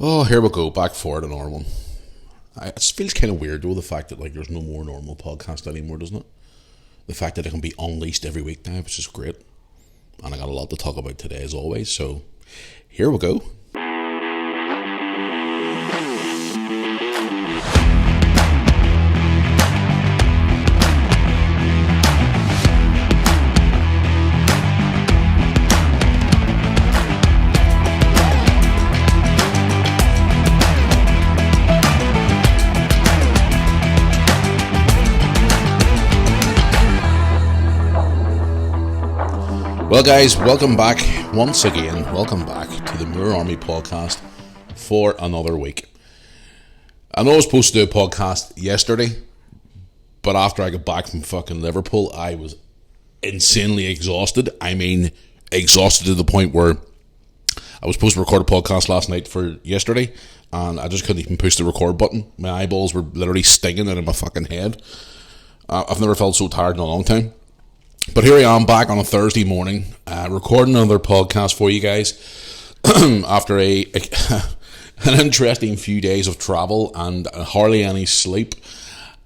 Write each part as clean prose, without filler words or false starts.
Oh, here we go, back for it, another one. It feels kind of weird though, the fact that there's no more normal podcast anymore, doesn't it? The fact that it can be unleashed every week now, which is great. And I got a lot to talk about today as always, so here we go. Well guys, welcome back once again, welcome back to the Moor Army podcast for another week. I know I was supposed to do a podcast yesterday, but after I got back from fucking Liverpool, I was insanely exhausted. I mean, exhausted to the point where I was supposed to record a podcast last night for yesterday, and I just couldn't even push the record button. My eyeballs were literally stinging out of my fucking head. I've never felt so tired in a long time. But here I am back on a Thursday morning, recording another podcast for you guys after an interesting few days of travel and hardly any sleep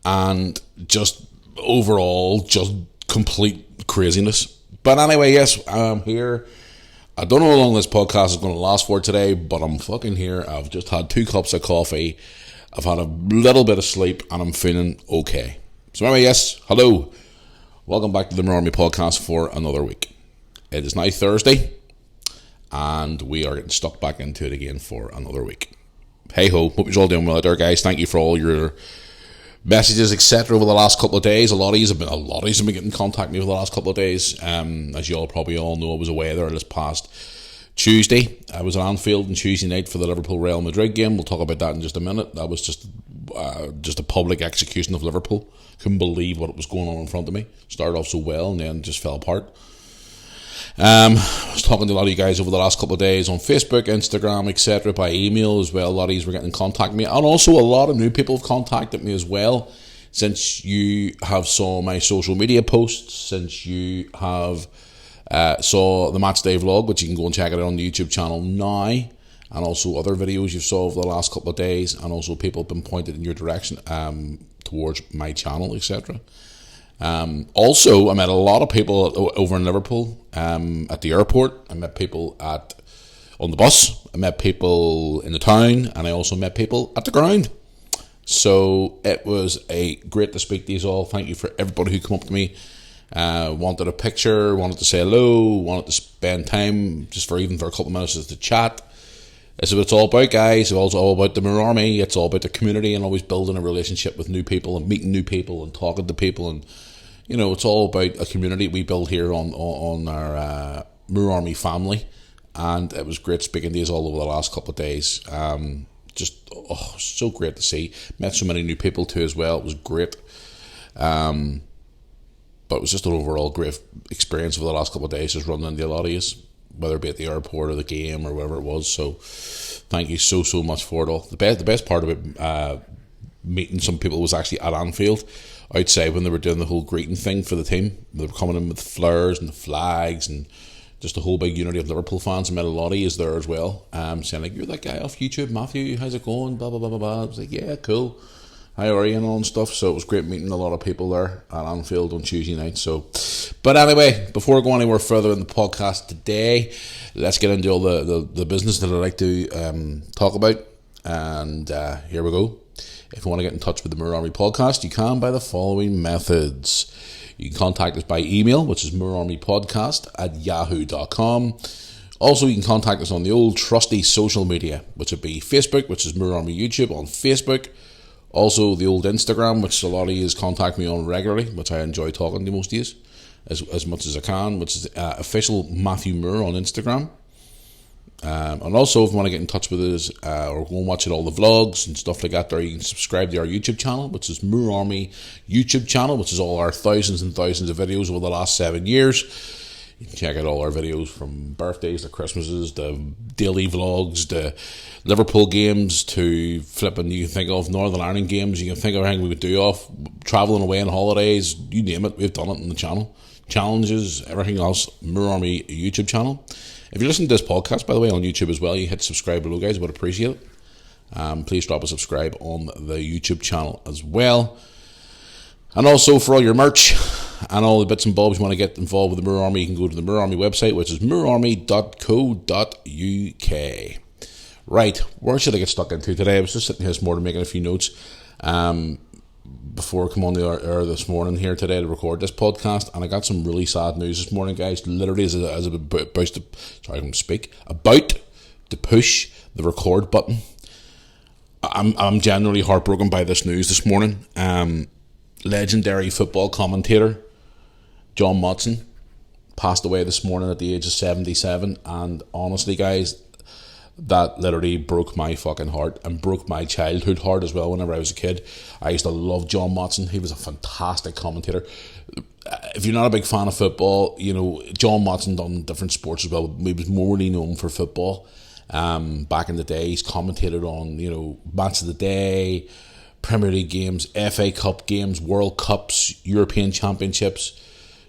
and just overall just complete craziness. But anyway, yes, I'm here. I don't know how long this podcast is going to last for today, but I'm fucking here. I've just had 2 cups of coffee. I've had a little bit of sleep and I'm feeling okay. So anyway, yes, hello. Welcome back to the Moor Army podcast for another week. It is now Thursday, and we are getting stuck back into it again for another week. Hey ho, hope you're all doing well out there, guys. Thank you for all your messages, etc. over the last couple of days. A lot of you have been getting in contact with me over the last couple of days. As you all probably all know, I was away there this past Tuesday. I was at Anfield on Tuesday night for the Liverpool Real Madrid game. We'll talk about that in just a minute. That was just a public execution of Liverpool. Couldn't believe what was going on in front of me. Started off so well and then just fell apart. I was talking to a lot of you guys over the last couple of days on Facebook, Instagram, etc. by email as well. A lot of you were getting in contact with me, and also a lot of new people have contacted me as well since you have saw my social media posts, since you have saw the match day vlog, which you can go and check it out on the YouTube channel now, and also other videos you've saw over the last couple of days, and also people have been pointed in your direction towards my channel, etc. Also, I met a lot of people over in Liverpool at the airport. I met people on the bus. I met people in the town, and I also met people at the ground. So it was great to speak to you all. Thank you for everybody who came up to me, wanted a picture, wanted to say hello, wanted to spend time just for a couple of minutes just to chat. This is what it's all about, guys. It's all about the Moor Army. It's all about the community and always building a relationship with new people and meeting new people and talking to people. And, it's all about a community we build here on our Moor Army family. And it was great speaking to you all over the last couple of days. So great to see. Met so many new people too as well. It was great. But it was just an overall great experience over the last couple of days, just running into a lot of you, whether it be at the airport or the game or whatever it was. So thank you so much for it all. The best part of it, meeting some people, was actually at Anfield outside when they were doing the whole greeting thing for the team. They were coming in with flowers and the flags and just a whole big unity of Liverpool fans. I met a lot of you there as well, saying like, "You're that guy off YouTube, Matthew, how's it going, blah blah blah blah blah." I was like, "Yeah, cool, how are you," and all and stuff. So it was great meeting a lot of people there at Anfield on Tuesday night. But anyway, before I go anywhere further in the podcast today, let's get into all the business that I'd like to talk about. And here we go. If you want to get in touch with the Moor Army podcast, you can by the following methods. You can contact us by email, which is moorarmypodcast@yahoo.com. Also, you can contact us on the old trusty social media, which would be Facebook, which is Moor Army YouTube on Facebook. Also, the old Instagram, which a lot of you contact me on regularly, which I enjoy talking to most of you as much as I can, which is official Matthew Moore on Instagram. And also, if you want to get in touch with us or go and watch all the vlogs and stuff like that, there you can subscribe to our YouTube channel, which is Moor Army YouTube channel, which is all our thousands and thousands of videos over the last 7 years. You can check out all our videos from birthdays to Christmases to daily vlogs to Liverpool games to flipping, you can think of Northern Ireland games, you can think of everything we would do off travelling away on holidays, you name it, we've done it on the channel. Challenges, everything else, Moor Army YouTube channel. If you're listening to this podcast, by the way, on YouTube as well, you hit subscribe below, guys. I would appreciate it. Please drop a subscribe on the YouTube channel as well. And also for all your merch and all the bits and bobs you want to get involved with the Moore Army, you can go to the Moore Army website, which is moorearmy.co.uk. Right, where should I get stuck into today? I was just sitting here this morning making a few notes before I come on the air this morning here today to record this podcast, and I got some really sad news this morning, guys. Literally as I'm about to push the record button, I'm genuinely heartbroken by this news this morning. Legendary football commentator John Motson passed away this morning at the age of 77, and honestly, guys, that literally broke my fucking heart and broke my childhood heart as well. Whenever I was a kid, I used to love John Motson. He was a fantastic commentator. If you're not a big fan of football, you know, John Motson done different sports as well. He was morely known for football. Back in the day, he's commentated on, you know, Match of the Day, Premier League games, FA Cup games, World Cups, European Championships.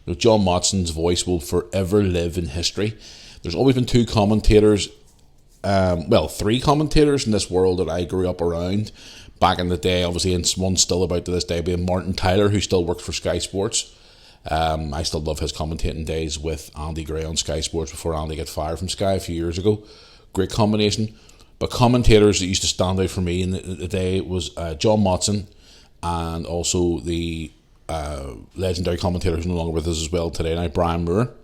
You know, John Motson's voice will forever live in history. There's always been three commentators in this world that I grew up around back in the day, obviously, and one still about to this day being Martin Tyler, who still works for Sky Sports. I still love his commentating days with Andy Gray on Sky Sports before Andy got fired from Sky a few years ago. Great combination. But commentators that used to stand out for me in the day was John Motson, and also the legendary commentator who's no longer with us as well today now, Brian Moore,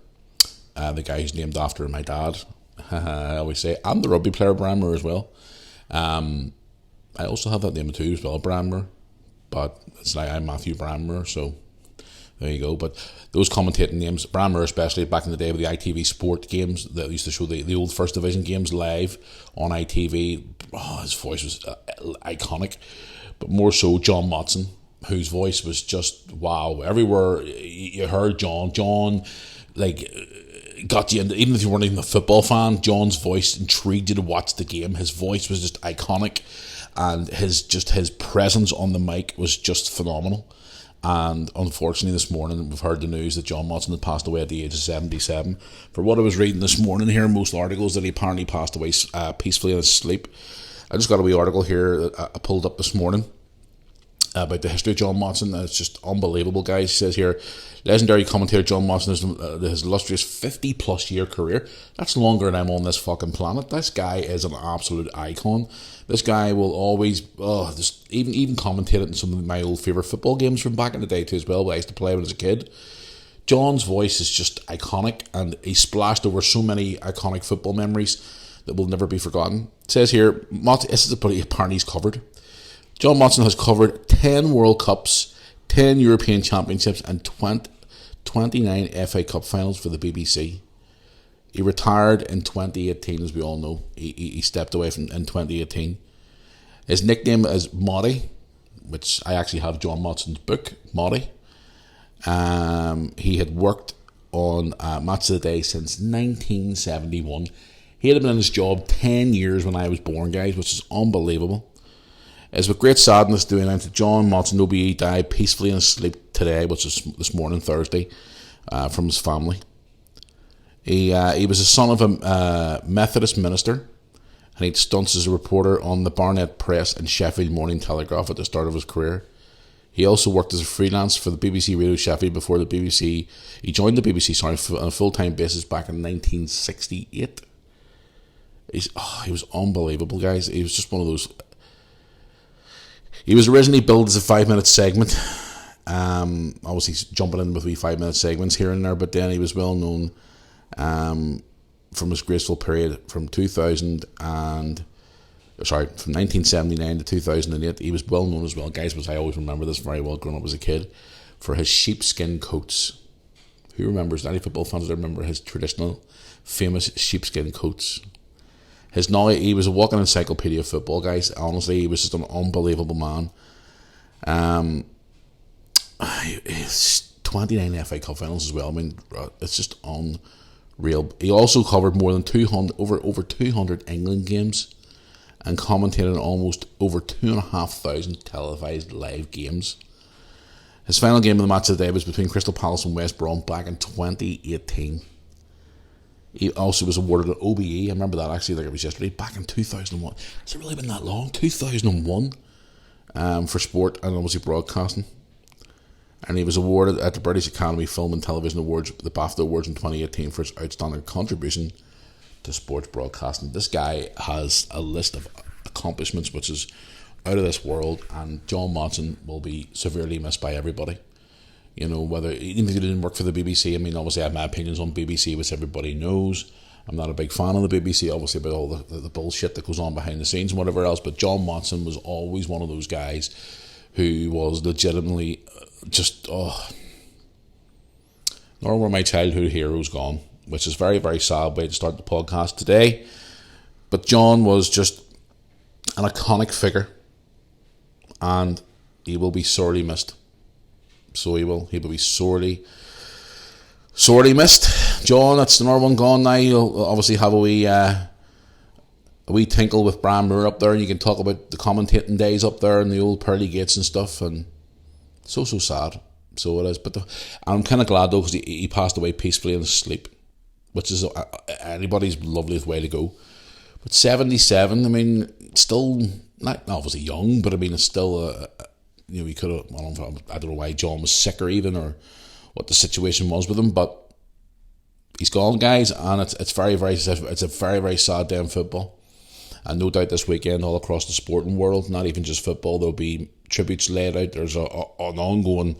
the guy who's named after my dad. I always say I'm the rugby player Brian Moore as well. I also have that name too as well, Brian Moore, but it's like I'm Matthew Brian Moore, so there you go. But those commentating names, Brian Moore especially, back in the day with the ITV Sport games that used to show the old First Division games live on ITV, his voice was iconic. But more so John Motson, whose voice was just wow. Everywhere you heard John, like, got you into, even if you weren't even a football fan, John's voice intrigued you to watch the game. His voice was just iconic, and his presence on the mic was just phenomenal. And unfortunately this morning we've heard the news that John Motson had passed away at the age of 77. For what I was reading this morning here, most articles that he apparently passed away peacefully in his sleep. I just got a wee article here that I pulled up this morning about the history of John Motson. It's just unbelievable, guys. It says here, legendary commentator John Motson his illustrious 50 plus year career. That's longer than I'm on this fucking planet. This guy is an absolute icon. This guy will always even commentated in some of my old favourite football games from back in the day too as well, when I used to play when I was a kid. John's voice is just iconic, and he splashed over so many iconic football memories that will never be forgotten. It says here, this is apparently he's covered. John Motson has covered 10 World Cups, 10 European Championships, and 29 FA Cup finals for the BBC. He retired in 2018, as we all know. He stepped away in 2018. His nickname is Motty, which I actually have John Motson's book, Motty. He had worked on Match of the Day since 1971. He had been in his job 10 years when I was born, guys, which is unbelievable. It's with great sadness to announce that John Motson OBE died peacefully in his sleep today, which is this morning, Thursday, from his family. He was the son of a Methodist minister, and he had stunts as a reporter on the Barnet Press and Sheffield Morning Telegraph at the start of his career. He also worked as a freelance for the BBC Radio Sheffield before the BBC. He joined the BBC on a full-time basis back in 1968. He was unbelievable, guys. He was just one of those. He was originally billed as a 5-minute segment. Obviously jumping in with 5-minute segments here and there, but then he was well known from his graceful period from 1979 to 2008. He was well known as well, guys, because I always remember this very well growing up as a kid, for his sheepskin coats. Who remembers, any football fans that remember his traditional famous sheepskin coats? He was a walking encyclopedia of football, guys. Honestly, he was just an unbelievable man. He's 29 FA Cup finals as well. I mean, it's just unreal. He also covered more than 200 England games, and commentated on almost over 2,500 televised live games. His final game of the Match of the Day was between Crystal Palace and West Brom back in 2018. He also was awarded an OBE. I remember that actually, like it was yesterday, back in 2001. Has it really been that long? 2001 for sport and obviously broadcasting. And he was awarded at the British Academy Film and Television Awards, the BAFTA Awards in 2018 for his outstanding contribution to sports broadcasting. This guy has a list of accomplishments which is out of this world, and John Motson will be severely missed by everybody. You know, whether even if he didn't work for the BBC, I mean, obviously I have my opinions on BBC, which everybody knows. I'm not a big fan of the BBC, obviously, about all the bullshit that goes on behind the scenes and whatever else, but John Motson was always one of those guys who was legitimately just, nor were my childhood heroes gone, which is very, very sad way to start the podcast today. But John was just an iconic figure, and he will be sorely missed. So he will be sorely missed. John, that's another one gone now. You'll obviously have a wee tinkle with Bram Moore up there, and you can talk about the commentating days up there and the old pearly gates and stuff, and so sad. So it is. But I'm kind of glad though, because he passed away peacefully in his sleep, which is anybody's loveliest way to go. But 77, I mean, still not obviously young, but I mean, it's still you know, he could have. I don't know why John was sick or even, or what the situation was with him, but he's gone, guys, and it's a very, very sad day in football. And no doubt this weekend, all across the sporting world, not even just football, there'll be tributes laid out. There's an ongoing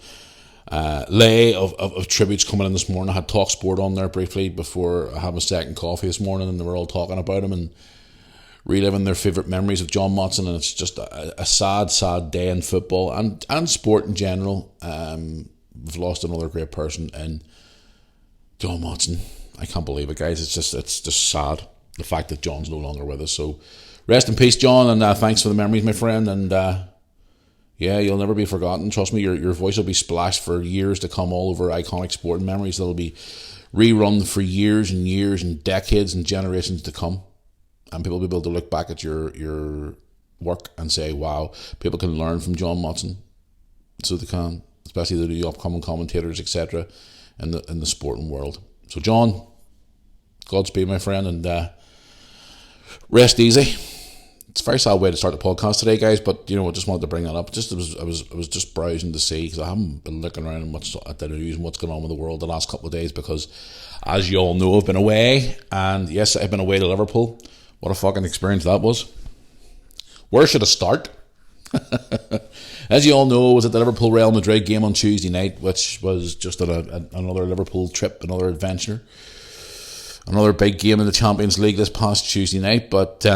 lay of tributes coming in this morning. I had Talk Sport on there briefly before I had my second coffee this morning, and they were all talking about him and reliving their favourite memories of John Motson, and it's just a sad day in football and sport in general. We've lost another great person in John Motson. I can't believe it, guys. It's just sad, the fact that John's no longer with us. So rest in peace, John, and thanks for the memories, my friend. And yeah, you'll never be forgotten. Trust me, your voice will be splashed for years to come all over iconic sporting memories that'll be rerun for years and years and decades and generations to come. And people will be able to look back at your work and say, wow, people can learn from John Motson. So they can, especially the new upcoming commentators, etc., in the sporting world. So John, Godspeed, my friend, and rest easy. It's a very sad way to start the podcast today, guys, but you know, I just wanted to bring that up. I was just browsing to see, because I haven't been looking around much at the news and what's going on with the world the last couple of days, because as you all know, I've been away, and yes, I've been away to Liverpool. What a fucking experience that was. Where should I start? As you all know, I was at the Liverpool Real Madrid game on Tuesday night, which was just another Liverpool trip, another adventure. Another big game in the Champions League this past Tuesday night. But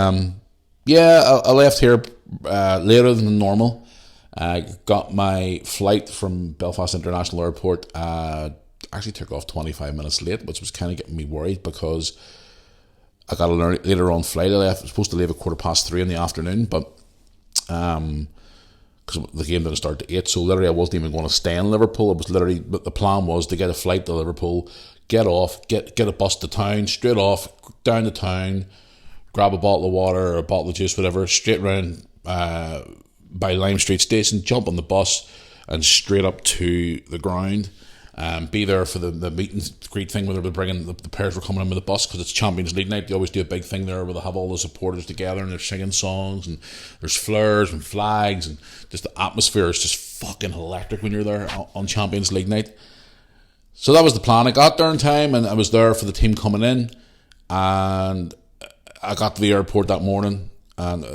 yeah, I left here later than normal. I got my flight from Belfast International Airport. Actually took off 25 minutes late, which was kind of getting me worried, because I got a later on flight. I was supposed to leave at 3:15 in the afternoon, but because the game didn't start at 8, so literally I wasn't even going to stay in Liverpool. It was literally, but the plan was to get a flight to Liverpool, get off, get a bus to town, straight off, down to town, grab a bottle of water or a bottle of juice, whatever, straight round by Lime Street Station, jump on the bus and straight up to the ground. Be there for the meet and greet thing where they were bringing the players were coming in with the bus, because it's Champions League night. They always do a big thing there where they have all the supporters together and they're singing songs and there's flares and flags, and just the atmosphere is just fucking electric when you're there on Champions League night. So that was the plan. I got there in time and I was there for the team coming in, and I got to the airport that morning and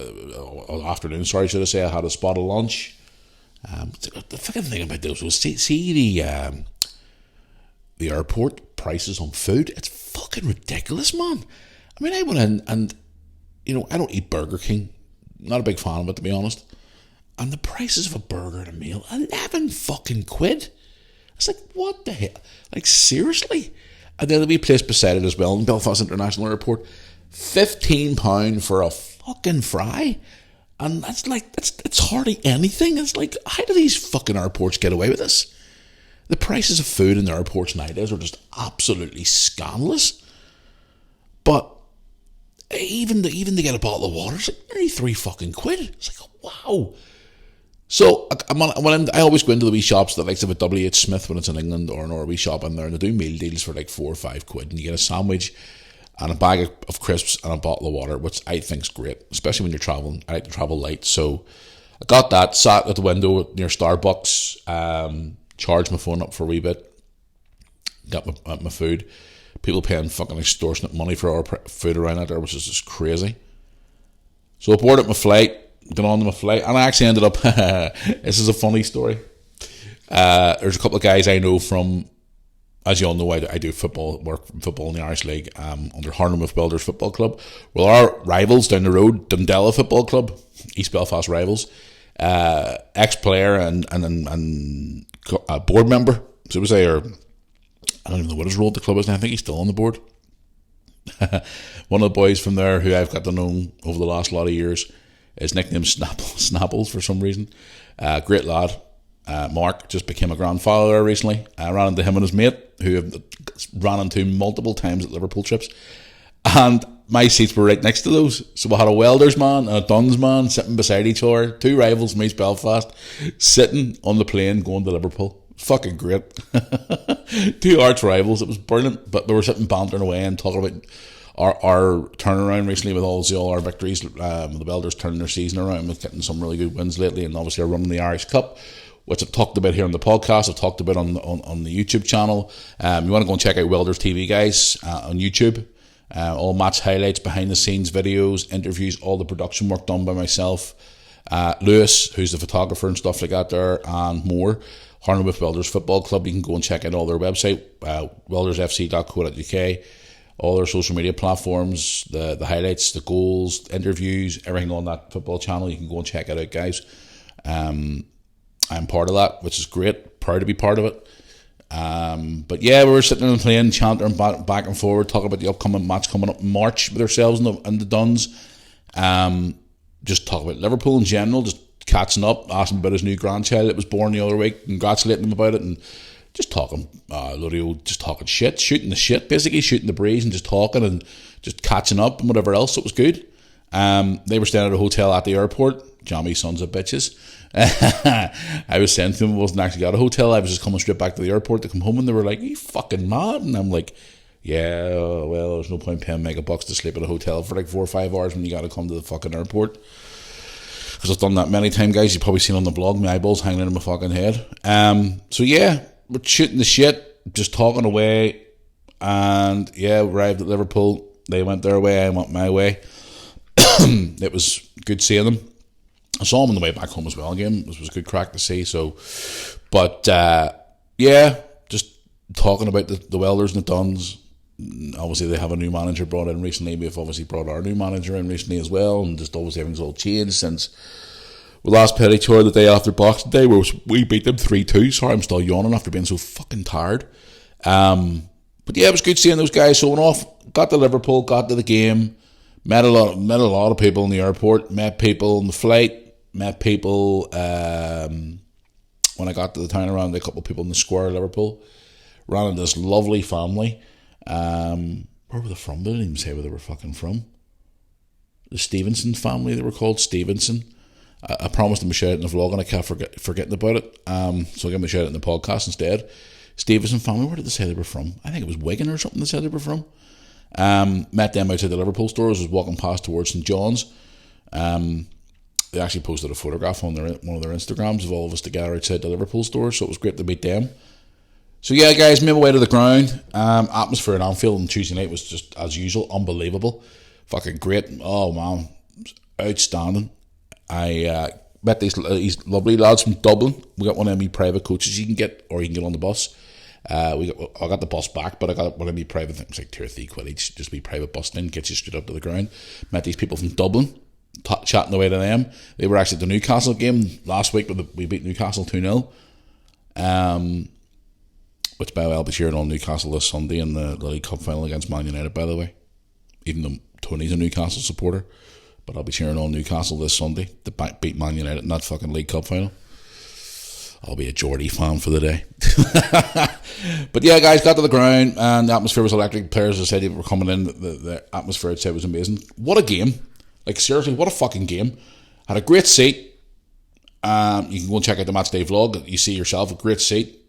afternoon, sorry, should I say. I had a spot of lunch. The fucking thing about those was see the airport prices on food. It's fucking ridiculous, man. I mean, I went in and, you know, I don't eat Burger King. Not a big fan of it, to be honest. And the prices of a burger and a meal, 11 fucking quid. It's like, what the hell? Like, seriously? And then there'll be a place beside it as well in Belfast International Airport. £15 for a fucking fry. And that's like, it's hardly anything. It's like, how do these fucking airports get away with this? The prices of food in the airports nowadays are just absolutely scandalous. But even to get a bottle of water, it's like nearly 3 fucking quid. It's like, wow. So I always go into the wee shops that likes of a WH Smith when it's in England, or an wee shop in there, and they do meal deals for like 4 or 5 quid, and you get a sandwich, and a bag of crisps and a bottle of water, which I think's great, especially when you're traveling. I like to travel light, so I got that, sat at the window near Starbucks, charged my phone up for a wee bit, got my food. People paying fucking extortionate money for our food around out there, which is just crazy. So I boarded my flight, got on to my flight, and I actually ended up, this is a funny story. There's a couple of guys I know from, as you all know, I do work in football in the Irish League, under Harnham Builders Football Club. Well, our rivals down the road, Dundela Football Club, East Belfast rivals, ex-player and a board member, so to say, or I don't even know what his role at the club is now. I think he's still on the board. One of the boys from there who I've got to know over the last lot of years is nicknamed Snapples for some reason. Great lad. Mark just became a grandfather there recently. I ran into him and his mate, who I've ran into multiple times at Liverpool trips. And my seats were right next to those. So we had a Welders man and a Duns man sitting beside each other. Two rivals from East Belfast sitting on the plane going to Liverpool. Fucking great. Two arch rivals. It was brilliant. But they were sitting bantering away and talking about our turnaround recently with all our victories. The Welders turning their season around with getting some really good wins lately, and obviously are running the Irish Cup, which I've talked about here on the podcast. I've talked about on the YouTube channel. You want to go and check out Welders TV, guys, on YouTube. All match highlights, behind the scenes videos, interviews, all the production work done by myself, Lewis, who's the photographer and stuff like that there, and more. Harnham Builders Football Club, you can go and check out all their website, weldersfc.co.uk, all their social media platforms, the highlights, the goals, interviews, everything on that football channel. You can go and check it out, guys. I'm part of that, which is great. Proud to be part of it. But yeah, we were sitting on the plane, chanting back and forward, talking about the upcoming match coming up in March with ourselves and the Duns. Just talking about Liverpool in general, just catching up, asking about his new grandchild that was born the other week, congratulating him about it, and just talking, just talking shit, shooting the shit, basically shooting the breeze and just talking and just catching up and whatever else. It was good. They were staying at a hotel at the airport, jammy sons of bitches. I was saying to them I wasn't actually at a hotel, I was just coming straight back to the airport to come home, and they were like, "Are you fucking mad?" And I'm like, "Yeah, well, there's no point paying mega bucks to sleep at a hotel for like 4 or 5 hours when you gotta come to the fucking airport." Because I've done that many times, guys. You've probably seen on the blog, my eyeballs hanging in my fucking head. So yeah, we're shooting the shit, just talking away, and yeah, arrived at Liverpool. They went their way, I went my way. It was good seeing them. I saw them on the way back home as well again. It was a good crack to see. So, but yeah, just talking about the Welders and the Duns. Obviously, they have a new manager brought in recently. We've obviously brought our new manager in recently as well, and just obviously everything's all changed since we last played each other the day after Boxing Day, where we beat them 3-2. Sorry, I'm still yawning after being so fucking tired. But yeah, it was good seeing those guys showing off. Got to Liverpool, got to the game, met a lot of people in the airport, met people on the flight, met people when I got to the town, around a couple of people in the square of Liverpool. Ran into this lovely family. Where were they from? They didn't even say where they were fucking from. The Stevenson family, they were called Stevenson. I promised them a shout out in the vlog and I kept forgetting about it. So I'll give them a shout out in the podcast instead. Stevenson family, where did they say they were from? I think it was Wigan or something they said they were from. Met them outside the Liverpool stores. Was walking past towards St John's. They actually posted a photograph on one of their Instagrams of all of us together outside the Liverpool store, so it was great to meet them. So yeah, guys, made my way to the ground. Atmosphere at Anfield on Tuesday night was just, as usual, unbelievable. Fucking great. Oh man, outstanding. I met these lovely lads from Dublin. We got one of my private coaches you can get, or you can get on the bus. I got the bus back, but I got one of my private things, like 2 or 3 quid each, just be private bus in, get you straight up to the ground. Met these people from Dublin, chatting away to them. They were actually at the Newcastle game last week, but we beat Newcastle 2-0. Which, by the way, I'll be cheering on Newcastle this Sunday in the League Cup final against Man United, by the way. Even though Tony's a Newcastle supporter. But I'll be cheering on Newcastle this Sunday to beat Man United in that fucking League Cup final. I'll be a Geordie fan for the day. But yeah, guys, got to the ground and the atmosphere was electric. Players, as I said, were coming in. The atmosphere outside was amazing. What a game. Like, seriously, what a fucking game. Had a great seat. You can go and check out the Match Day vlog. You see yourself, a great seat.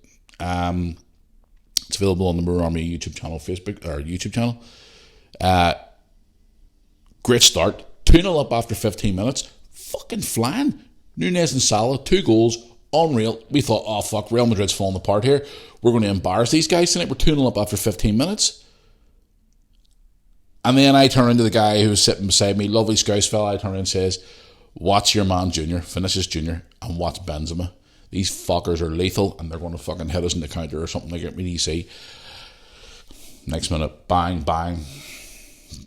It's available on the Moore Army YouTube channel, YouTube channel. Great start. 2-0 up after 15 minutes. Fucking flying. Nunez and Salah, 2 goals. Unreal. We thought, oh fuck, Real Madrid's falling apart here. We're going to embarrass these guys tonight. We're 2-0 up after 15 minutes. And then I turn into the guy who was sitting beside me, lovely Scouse fella. I turn around and says, watch your man Junior, Vinicius Junior, and watch Benzema. These fuckers are lethal and they're going to fucking hit us in the counter or something like it. You see. Next minute, bang, bang.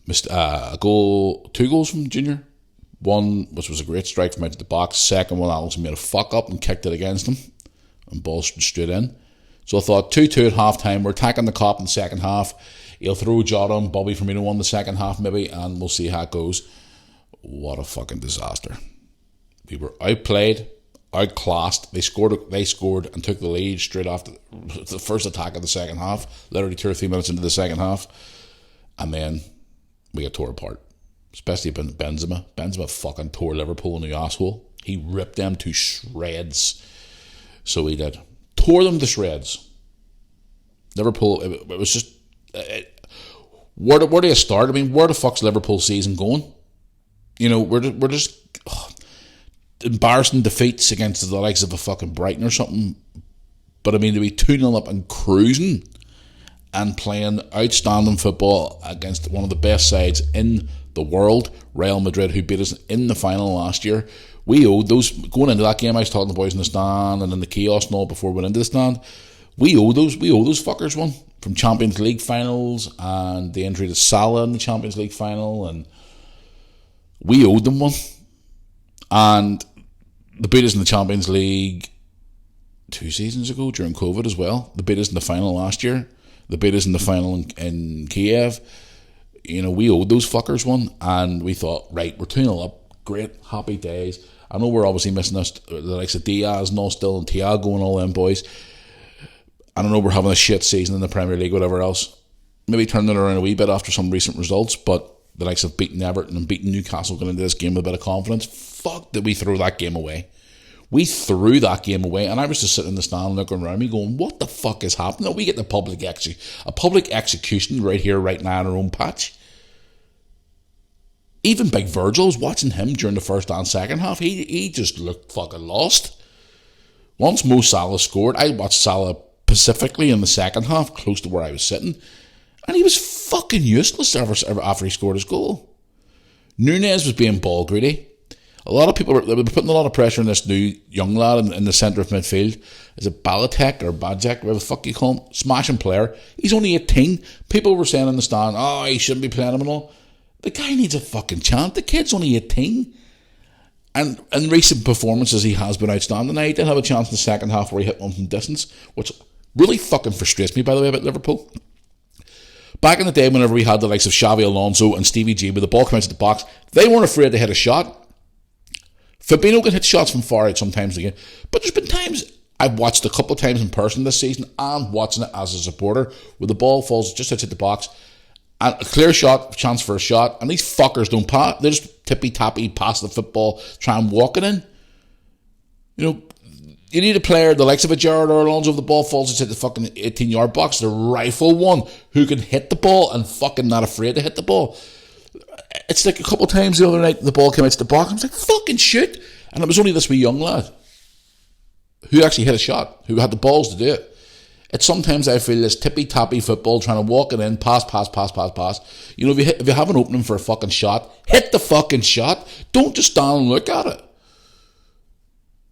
Missed a goal, 2 goals from Junior. One, which was a great strike from out of the box. Second one, Alisson made a fuck up and kicked it against him. And ball straight in. So I thought 2-2 at half time. We're attacking the Kop in the second half. He'll throw Jota and Bobby Firmino on the second half maybe, and we'll see how it goes. What a fucking disaster. We were outplayed, outclassed. They scored and took the lead straight after the first attack of the second half, literally 2 or 3 minutes into the second half. And then we got tore apart. Especially Benzema. Benzema fucking tore Liverpool in the asshole. He ripped them to shreds. So he did. Tore them to shreds. Liverpool, it was just... where do you start? I mean, where the fuck's Liverpool season going? You know, we're just embarrassing defeats against the likes of a fucking Brighton or something. But I mean, to be 2-0 up and cruising and playing outstanding football against one of the best sides in the world, Real Madrid, who beat us in the final last year. We owed those, going into that game, I was talking to the boys in the stand and in the chaos and all before we went into the stand. We owe those fuckers one from Champions League finals and the injury to Salah in the Champions League final, and we owed them one. And they beat us in the Champions League 2 seasons ago during COVID as well. They beat us in the final last year. They beat us in the final in Kiev. You know, we owed those fuckers one, and we thought, right, we're 2-0 up, great, happy days. I know we're obviously missing us, the likes of Diaz and all still, and Thiago and all them boys. I don't know, we're having a shit season in the Premier League, whatever else. Maybe turning it around a wee bit after some recent results, but the likes of beating Everton and beating Newcastle going into this game with a bit of confidence. Fuck, did we throw that game away? We threw that game away, and I was just sitting in the stand looking around me going, what the fuck is happening? We get the public execution right here, right now in our own patch. Even Big Virgil, I was watching him during the first and second half. He just looked fucking lost. Once Mo Salah scored, I watched Salah specifically in the second half, close to where I was sitting, and he was fucking useless after he scored his goal. Nunez was being ball greedy. A lot of people were putting a lot of pressure on this new young lad in the centre of midfield. Is it Balatek or Bajek, whatever the fuck you call him? Smashing player. He's only 18. People were saying in the stand, oh, he shouldn't be playing him and all. The guy needs a fucking chance. The kid's only 18. And in recent performances, he has been outstanding. Now, he did have a chance in the second half where he hit one from distance, which really fucking frustrates me, by the way, about Liverpool. Back in the day, whenever we had the likes of Xavi Alonso and Stevie G, with the ball coming into the box, they weren't afraid to hit a shot. Fabinho can hit shots from far out sometimes again. But there's been times, I've watched a couple of times in person this season and watching it as a supporter, where the ball falls just outside the box, and a clear shot, chance for a shot, and these fuckers don't pass. They just tippy-tappy pass the football, try and walk it in. You know, you need a player, the likes of a Gerrard or Alonso, if the ball falls inside the fucking 18-yard box, the rifle one who can hit the ball and fucking not afraid to hit the ball. It's like a couple of times the other night, the ball came out to the box, I was like, fucking shit. And it was only this wee young lad who actually hit a shot, who had the balls to do it. It's sometimes I feel this tippy-tappy football, trying to walk it in, pass. You know, if you have an opening for a fucking shot, hit the fucking shot. Don't just stand and look at it.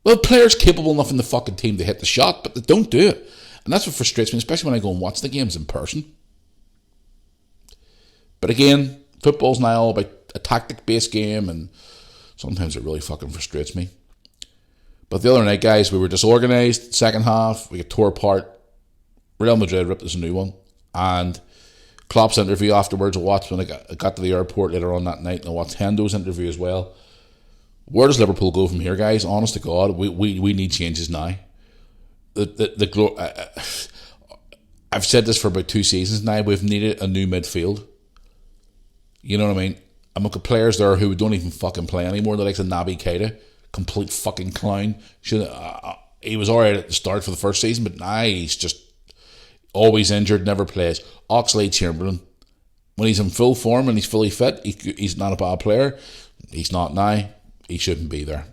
Well, players capable enough in the fucking team to hit the shot, but they don't do it. And that's what frustrates me, especially when I go and watch the games in person. But again, football's now all about a tactic-based game, and sometimes it really fucking frustrates me. But the other night, guys, we were disorganised. Second half, we got tore apart. Real Madrid ripped us a new one. And Klopp's interview afterwards, I watched when I got to the airport later on that night, and I watched Hendo's interview as well. Where does Liverpool go from here, guys? Honest to God, we need changes now. I've said this for about 2 seasons now. We've needed a new midfield. You know what I mean? I'm looking at players there who don't even fucking play anymore. The likes of Naby Keita, complete fucking clown. He was alright at the start for the first season, but now he's just always injured, never plays. Oxlade-Chamberlain, when he's in full form and he's fully fit, he's not a bad player. He's not now. He shouldn't be there.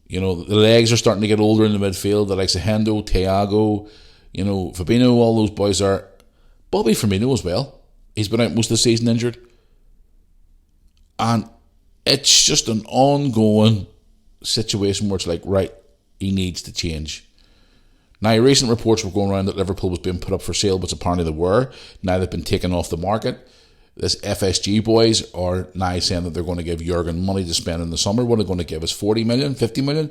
You know, the legs are starting to get older in the midfield. The likes of Hendo, Thiago, you know, Fabinho, all those boys are. Bobby Firmino as well. He's been out most of the season injured. And it's just an ongoing situation where it's like, right, he needs to change. Now, recent reports were going around that Liverpool was being put up for sale, but apparently they were. Now they've been taken off the market. This FSG boys are now saying that they're going to give Jurgen money to spend in the summer. What are they going to give us? 40 million? 50 million?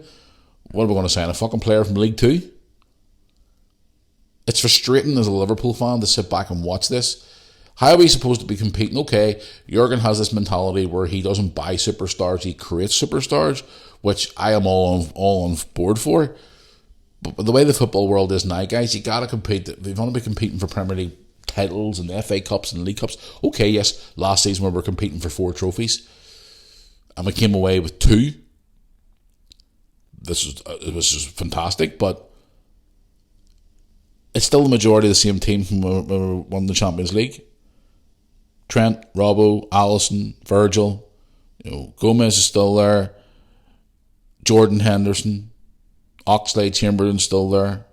What are we going to sign? A fucking player from League Two? It's frustrating as a Liverpool fan to sit back and watch this. How are we supposed to be competing? Okay, Jurgen has this mentality where he doesn't buy superstars, he creates superstars, which I am all on board for. But the way the football world is now, guys, you got to compete. If you want to be competing for Premier League titles and FA Cups and League Cups, okay, yes, last season we were competing for 4 trophies and we came away with 2. It was just fantastic, but it's still the majority of the same team from when we won the Champions League. Trent, Robbo, Alisson, Virgil, you know, Gomez is still there, Jordan Henderson, Oxlade Chamberlain's still there,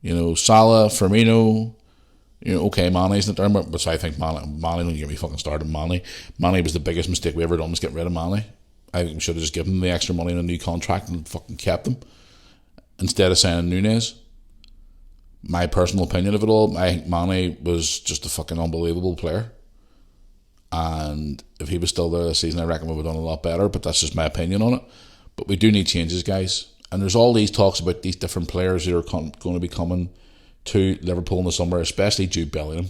you know, Salah, Firmino, you know, okay, Mane's not there, but I think Mane, don't get me fucking started. Mane was the biggest mistake we ever done, was getting rid of Mane. I think we should have just given him the extra money in a new contract and fucking kept him instead of signing Nunez. My personal opinion of it all, I think Mane was just a fucking unbelievable player. And if he was still there this season, I reckon we would have done a lot better, but that's just my opinion on it. But we do need changes, guys. And there's all these talks about these different players who are going to be coming to Liverpool in the summer, especially Jude Bellingham.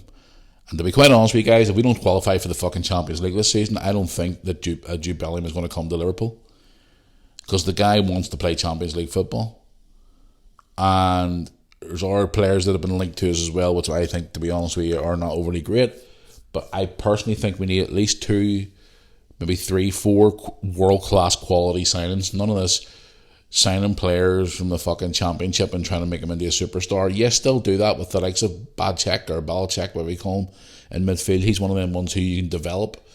And to be quite honest with you guys, if we don't qualify for the fucking Champions League this season, I don't think that Jude Bellingham is going to come to Liverpool. Because the guy wants to play Champions League football. And there's other players that have been linked to us as well, which I think, to be honest with you, are not overly great. But I personally think we need at least 2, maybe 3, 4 world-class quality signings. None of this signing players from the fucking Championship and trying to make them into a superstar. Yes, still do that with the likes of Bacek or Balacek, whatever you call him, in midfield. He's one of them ones who you can develop.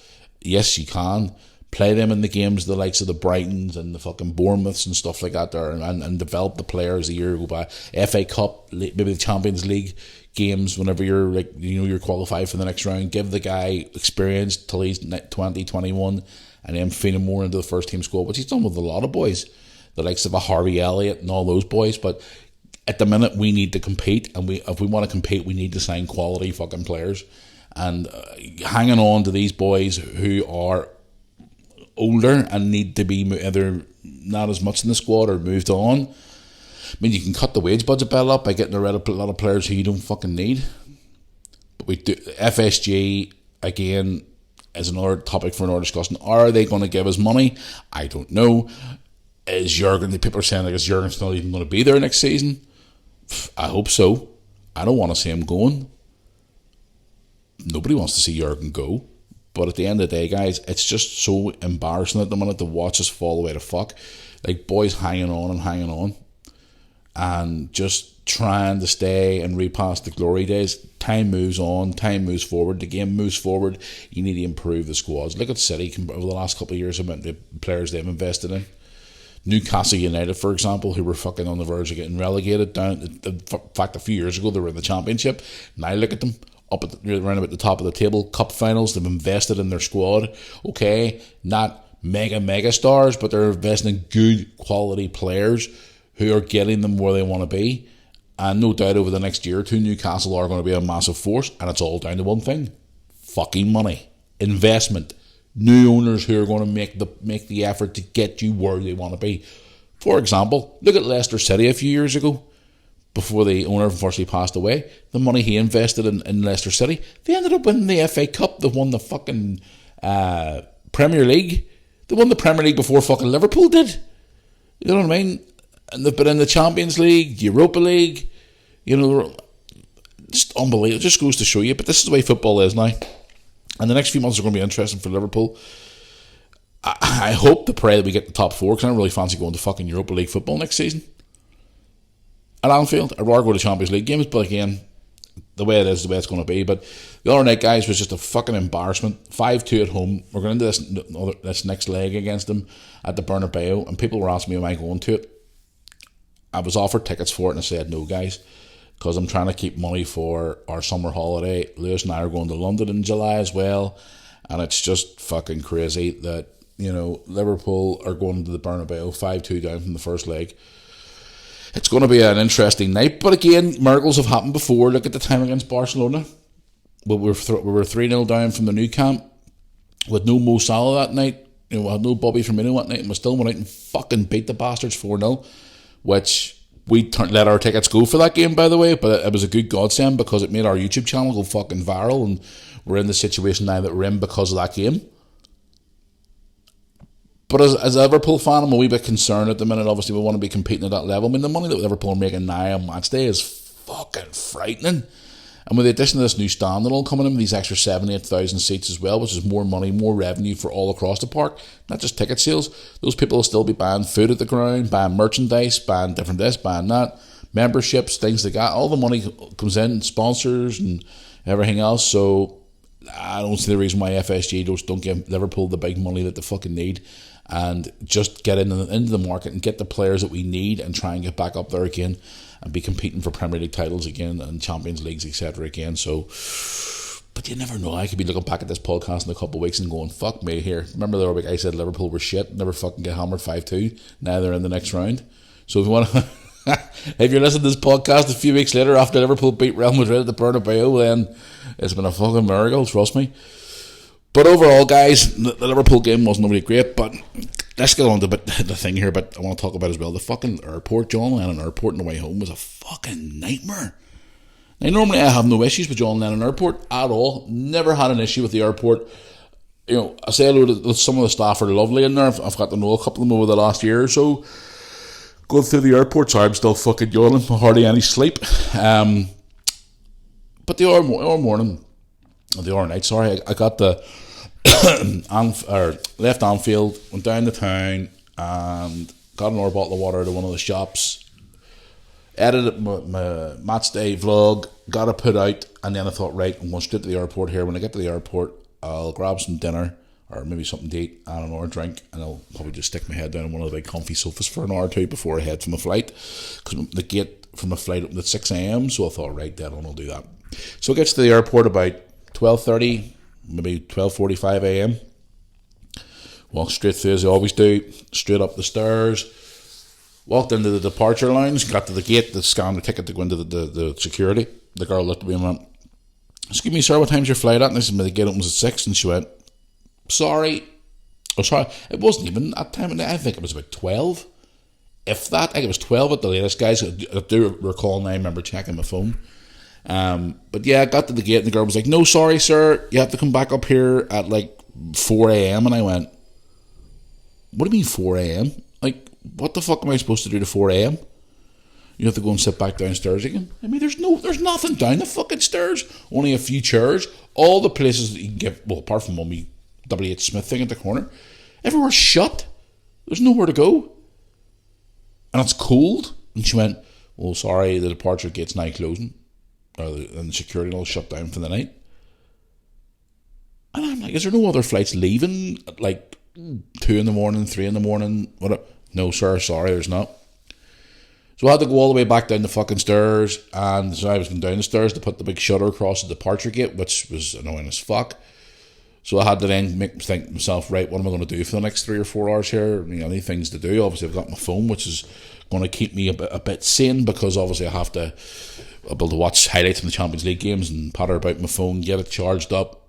Yes, you can. Play them in the games, the likes of the Brightons and the fucking Bournemouths and stuff like that there, and develop the players a year go by. FA Cup, maybe the Champions League games, whenever you're like, you know, you're qualified for the next round. Give the guy experience till he's 20, 21, and then feed him more into the first team squad, which he's done with a lot of boys, the likes of a Harvey Elliott and all those boys. But at the minute, we need to compete, and if we want to compete, we need to sign quality fucking players. And hanging on to these boys who are older and need to be either not as much in the squad or moved on. I mean, you can cut the wage budget bill up by getting rid of a lot of players who you don't fucking need. But we do. FSG, again, is another topic for another discussion. Are they going to give us money? I don't know. Is Jurgen, the people are saying, like, is Jurgen still even going to be there next season? I hope so. I don't want to see him going. Nobody wants to see Jurgen go. But at the end of the day, guys, it's just so embarrassing at the minute to watch us fall away to fuck. Like, boys hanging on, and just trying to stay and repass the glory days. Time moves on, time moves forward, the game moves forward. You need to improve the squads. Look at City over the last couple of years about the players they've invested in. Newcastle United, for example, who were fucking on the verge of getting relegated down. In fact, a few years ago, they were in the Championship. Now look at them. Up around about the top of the table, cup finals. They've invested in their squad. Okay, not mega stars, but they're investing in good quality players who are getting them where they want to be. And no doubt over the next year or two, Newcastle are going to be a massive force. And it's all down to one thing: fucking money, investment, new owners who are going to make the effort to get you where they want to be. For example, look at Leicester City a few years ago. Before the owner unfortunately passed away, the money he invested in Leicester City, they ended up winning the FA Cup. They won the fucking Premier League. They won the Premier League before fucking Liverpool did. You know what I mean? And they've been in the Champions League, Europa League. You know, just unbelievable. It just goes to show you. But this is the way football is now. And the next few months are going to be interesting for Liverpool. I hope to pray that we get the top 4, because I don't really fancy going to fucking Europa League football next season. At Anfield, I'd rather go to Champions League games, but again, the way it is, the way it's going to be. But the other night, guys, was just a fucking embarrassment. 5-2 at home. We're going into this next leg against them at the Bernabeu, and people were asking me, am I going to it? I was offered tickets for it, and I said, no, guys, because I'm trying to keep money for our summer holiday. Lewis and I are going to London in July as well, and it's just fucking crazy that, Liverpool are going to the Bernabeu, 5-2 down from the first leg. It's going to be an interesting night, but again, miracles have happened before. Look at the time against Barcelona. We were 3-0 down from the new camp with no Mo Salah that night. We had no Bobby Firmino that night, and we still went out and fucking beat the bastards 4-0, which we let our tickets go for that game, by the way, but it was a good godsend because it made our YouTube channel go fucking viral, and we're in the situation now that we're in because of that game. But as a Liverpool fan, I'm a wee bit concerned at the minute. Obviously, we want to be competing at that level. I mean, the money that Liverpool are making now on match day is fucking frightening. And with the addition of this new stand that'll come in, these extra 7,000-8,000 seats as well, which is more money, more revenue for all across the park, not just ticket sales. Those people will still be buying food at the ground, buying merchandise, buying different this, buying that, memberships, things like that. All the money comes in, sponsors and everything else. So I don't see the reason why FSG don't give Liverpool the big money that they fucking need, and just get into the market and get the players that we need and try and get back up there again and be competing for Premier League titles again and Champions Leagues, etc. again. So, but you never know. I could be looking back at this podcast in a couple of weeks and going, fuck me here. Remember the other week I said Liverpool were shit, never fucking get hammered 5-2. Now they're in the next round. So if you want to, if you're listening to this podcast a few weeks later after Liverpool beat Real Madrid at the Bernabeu, then it's been a fucking miracle, trust me. But overall, guys, the Liverpool game wasn't really great, but let's get on to the thing here, but I want to talk about as well. The fucking airport, John Lennon Airport on the way home was a fucking nightmare. Now, normally I have no issues with John Lennon Airport at all. Never had an issue with the airport. I say hello to some of the staff are lovely in there. I've got to know a couple of them over the last year or so. Going through the airport, sorry, I'm still fucking yawning, hardly any sleep. But the other night, sorry, I got the left Anfield, went down to town and got another bottle of water out of one of the shops, edited my match day vlog, got it put out, and then I thought, right, I'm going straight to the airport here. When I get to the airport, I'll grab some dinner or maybe something to eat and an hour drink, and I'll probably just stick my head down on one of the big comfy sofas for an hour or two before I head for my flight, because the gate from the flight opened at 6 a.m, so I thought, right, dead on, I'll do that. So it gets to the airport about 12:30, maybe 12:45 a.m. Walk straight through as I always do, straight up the stairs, walked into the departure lounge, got to the gate to scan the ticket to go into the security. The girl looked at me and went, "Excuse me, sir, what time's your flight at?" And I said, "The gate opens at 6, and she went, sorry, it wasn't even that time, I think it was about 12, if that. I think it was 12 at the latest, guys. I do recall now, I remember checking my phone. But yeah, I got to the gate and the girl was like, "No, sorry sir, you have to come back up here at like 4 a.m. And I went, "What do you mean 4 a.m? Like, what the fuck am I supposed to do to 4 a.m? You have to go and sit back downstairs again?" I mean, there's nothing down the fucking stairs, only a few chairs. All the places that you can get, well, apart from Mummy W.H. Smith thing at the corner, everywhere's shut. There's nowhere to go, and it's cold. And she went, "Well, sorry, the departure gate's now closing, and the security will shut down for the night." And I'm like, "Is there no other flights leaving at like 2 in the morning, 3 in the morning? What?" "No, sir, sorry, there's not." So I had to go all the way back down the fucking stairs, and so I was going down the stairs to put the big shutter across the departure gate, which was annoying as fuck. So I had to then think to myself, right, what am I going to do for the next 3 or 4 hours here? I need things to do. Obviously, I've got my phone, which is going to keep me a bit sane, because obviously I'll be able to watch highlights from the Champions League games and patter about my phone, get it charged up.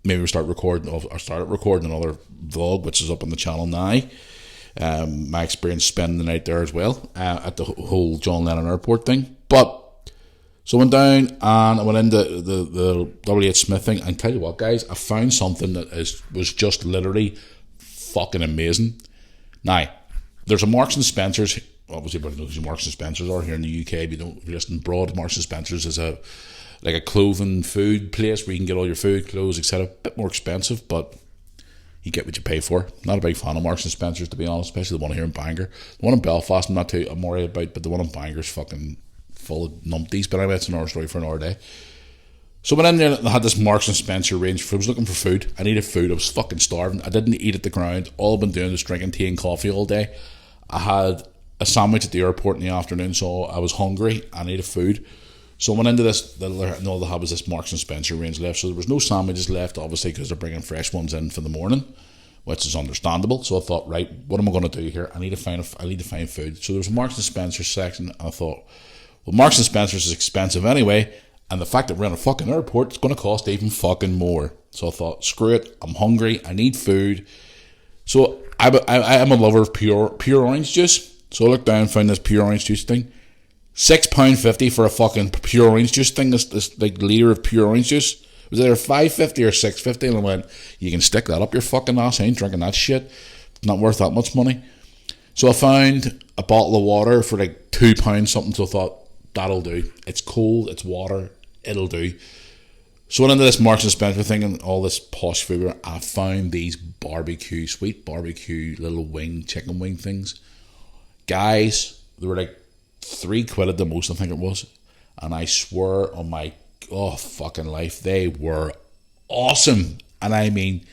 Maybe I started recording another vlog, which is up on the channel now. My experience spending the night there as well, at the whole John Lennon Airport thing. But so I went down and I went into the W.H. Smith thing, and tell you what, guys, I found something that was just literally fucking amazing. Now, there's a Marks and Spencer's. Obviously, everybody knows who Marks and Spencer's are here in the UK. If you're listening abroad, Marks and Spencer's is a clothing food place where you can get all your food, clothes, etc. A bit more expensive, but you get what you pay for. Not a big fan of Marks and Spencer's, to be honest, especially the one here in Bangor. The one in Belfast I'm worried about, but the one in Bangor's fucking full of numpties. But anyway, it's another story for another day. So when in there, I had this Marks and Spencer range. I was looking for food. I needed food. I was fucking starving. I didn't eat at the ground. All I've been doing is drinking tea and coffee all day. I had a sandwich at the airport in the afternoon, so I was hungry. I needed food. So I went into this, and all they had was this Marks and Spencer range left. So there was no sandwiches left, obviously, because they're bringing fresh ones in for the morning, which is understandable. So I thought, right, what am I going to do here? I need to find food. So there was a Marks and Spencer section, and I thought, well, Marks and Spencer's is expensive anyway, and the fact that we're in a fucking airport, it's going to cost even fucking more. So I thought, screw it, I'm hungry, I need food. So I am a lover of pure orange juice. So I looked down and found this pure orange juice thing. £6.50 for a fucking pure orange juice thing, this like liter of pure orange juice. It was either £5.50 or £6.50, and I went, you can stick that up your fucking ass, I ain't drinking that shit. It's not worth that much money. So I found a bottle of water for like £2 something, so I thought, that'll do. It's cold, it's water, it'll do. So I went into this Marks and Spencer thing and all this posh food, and I found these sweet barbecue little chicken wing things. Guys, they were like £3 at the most, I think it was. And I swear on my fucking life, they were awesome. And I mean,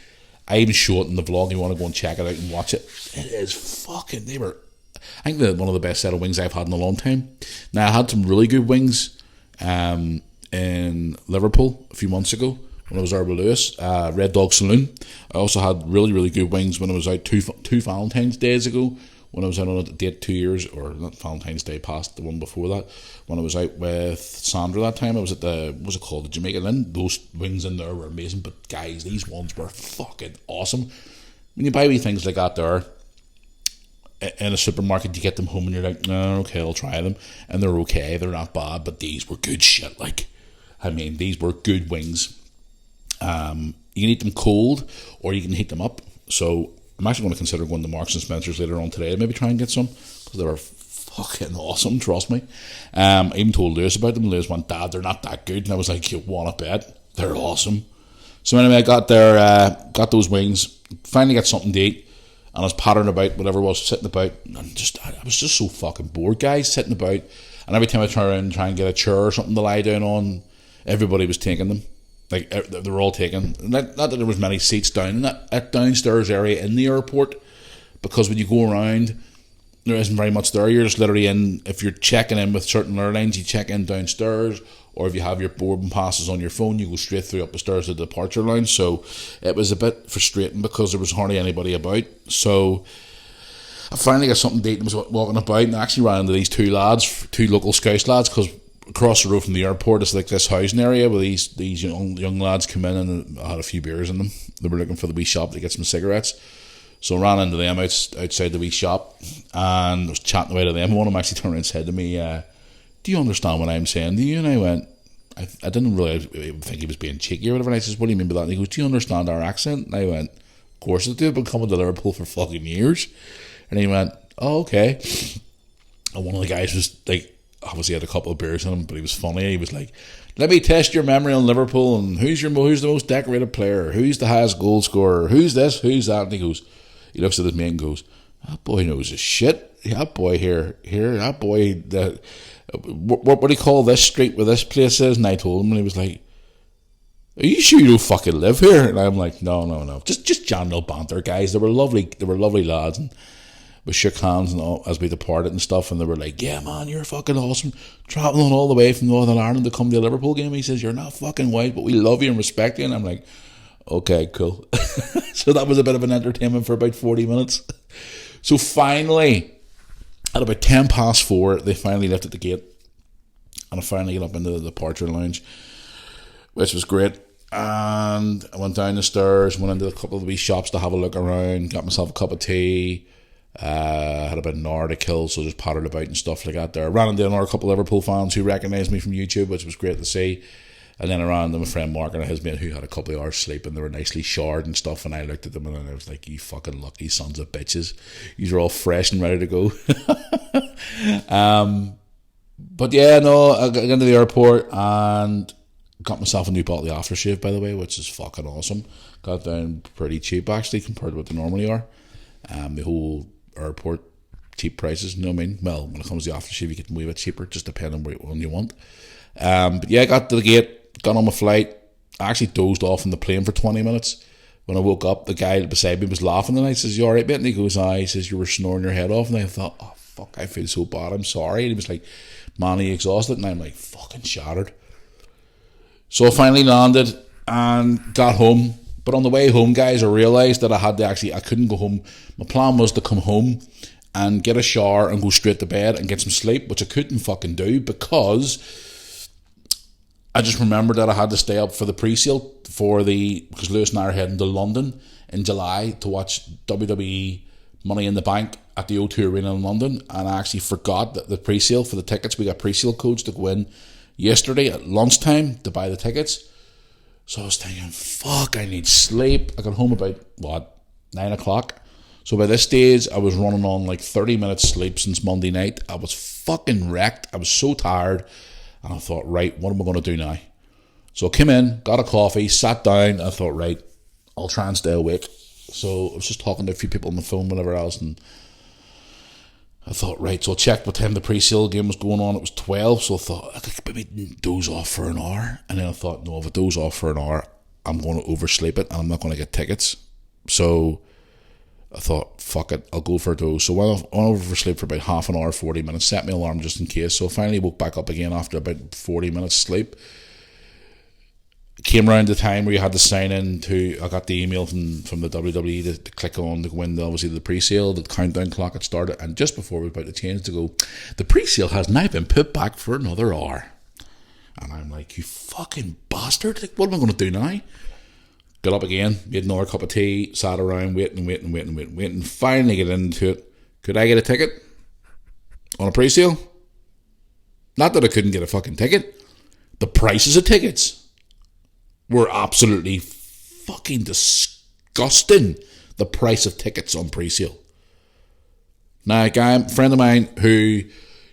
I even show it in the vlog. You want to go and check it out and watch it. It is fucking, I think they're one of the best set of wings I've had in a long time. Now, I had some really good wings in Liverpool a few months ago when I was there with Lewis, Red Dog Saloon. I also had really, really good wings when I was out two Valentine's Days ago, when I was out on a date 2 years, or not Valentine's Day, past the one before that, when I was out with Sandra that time. I was at the Jamaica Inn. Those wings in there were amazing, but guys, these ones were fucking awesome. When you buy wee things like that there in a supermarket, you get them home and you're like, no, okay, I'll try them, and they're okay, they're not bad, but these were good shit. These were good wings. You can eat them cold, or you can heat them up. So I'm actually going to consider going to Marks and Spencer's later on today and maybe try and get some, because they were fucking awesome, trust me. I even told Lewis about them. Lewis went, Dad, they're not that good. And I was like, you want to bet? They're awesome. So anyway, I got got those wings, finally got something to eat, and I was pattering about, whatever it was, sitting about, and I was just so fucking bored, guys, sitting about. And every time I turn around and try and get a chair or something to lie down on, everybody was taking them. Like, they were all taken. Not that there was many seats down in that downstairs area in the airport, because when you go around, there isn't very much there. You're just literally in, if you're checking in with certain airlines, you check in downstairs, or if you have your boarding passes on your phone, you go straight through up the stairs to the departure lounge. So it was a bit frustrating because there was hardly anybody about. So I finally got something to eat and was walking about, and I actually ran into these two local Scouse lads, because across the road from the airport is like this housing area where these young lads come in, and I had a few beers in them. They were looking for the wee shop to get some cigarettes. So I ran into them outside the wee shop, and I was chatting away to them. One of them actually turned around and said to me, do you understand what I'm saying to you? And I went, I didn't really think he was being cheeky or whatever. And I says, what do you mean by that? And he goes, do you understand our accent? And I went, of course I do. I've been coming to Liverpool for fucking years. And he went, oh, okay. And one of the guys was like, obviously had a couple of beers in him, but he was funny. He was like, let me test your memory on Liverpool, and who's the most decorated player? Who's the highest goal scorer? Who's this? Who's that? And he looks at his mate and goes, that boy knows his shit. That boy here, that boy, what do you call this street where this place is? And I told him, and he was like, are you sure you don't fucking live here? And I'm like, no. Just general banter, guys. They were lovely lads, and we shook hands and all as we departed and stuff, and they were like, yeah man, you're fucking awesome, travelling all the way from Northern Ireland to come to a Liverpool game. He says, you're not fucking white, but we love you and respect you. And I'm like, okay, cool. So that was a bit of an entertainment for about 40 minutes. So finally, at about 4:10, they finally lifted the gate, and I finally got up into the departure lounge, which was great. And I went down the stairs, went into a couple of the wee shops to have a look around, got myself a cup of tea. Had about an hour to kill, so just pottered about and stuff like that there. I ran into another couple of Liverpool fans who recognised me from YouTube, which was great to see. And then I ran into my friend Mark and his mate, who had a couple of hours sleep, and they were nicely showered and stuff, and I looked at them and I was like, you fucking lucky sons of bitches, these are all fresh and ready to go. But yeah, no, I got into the airport and got myself a new bottle of aftershave, by the way, which is fucking awesome. Got down pretty cheap actually compared to what they normally are. The whole airport cheap prices, you know what I mean? Well, when it comes to the aftershave, you get them a wee bit cheaper, just depending on what one you want. But yeah, I got to the gate, got on my flight. I actually dozed off in the plane for 20 minutes. When I woke up, the guy beside me was laughing, and I says, "You alright, mate?" And he goes, "Aye." He says, "You were snoring your head off." And I thought, "Oh, fuck, I feel so bad, I'm sorry." And he was like, "Man, are you exhausted?" And I'm like, fucking shattered. So I finally landed and got home. But on the way home, guys, I realised that I couldn't go home. My plan was to come home and get a shower and go straight to bed and get some sleep, which I couldn't fucking do because I just remembered that I had to stay up for the pre-sale because Lewis and I are heading to London in July to watch WWE Money in the Bank at the O2 Arena in London, and I actually forgot that the pre-sale for the tickets, we got pre-sale codes to go in yesterday at lunchtime to buy the tickets. So I was thinking, fuck, I need sleep. I got home about 9 o'clock. So by this stage I was running on like 30 minutes sleep since Monday night. I was fucking wrecked. I was so tired, and I thought, right, what am I going to do now? So I came in, got a coffee, sat down, and I thought, right, I'll try and stay awake. So I was just talking to a few people on the phone, whatever else, and I thought, right, so I checked what time the pre-sale game was going on. It was 12, so I thought I could maybe doze off for an hour. And then I thought, no, if I doze off for an hour, I'm going to oversleep it, and I'm not going to get tickets. So I thought, fuck it, I'll go for a doze. So I went oversleep for about half an hour, 40 minutes, set my alarm just in case. So I finally woke back up again after about 40 minutes sleep. Came around the time where you had to sign in I got the email from the WWE to click on to go in, obviously, the pre-sale. The countdown clock had started, and just before we were about to change to go, the pre-sale has now been put back for another hour. And I'm like, you fucking bastard, like, what am I going to do now? Got up again, made another cup of tea, sat around waiting, finally get into it. Could I get a ticket on a pre-sale? Not that I couldn't get a fucking ticket. The prices of tickets were absolutely fucking disgusting. The price of tickets on pre-sale. Now, a friend of mine who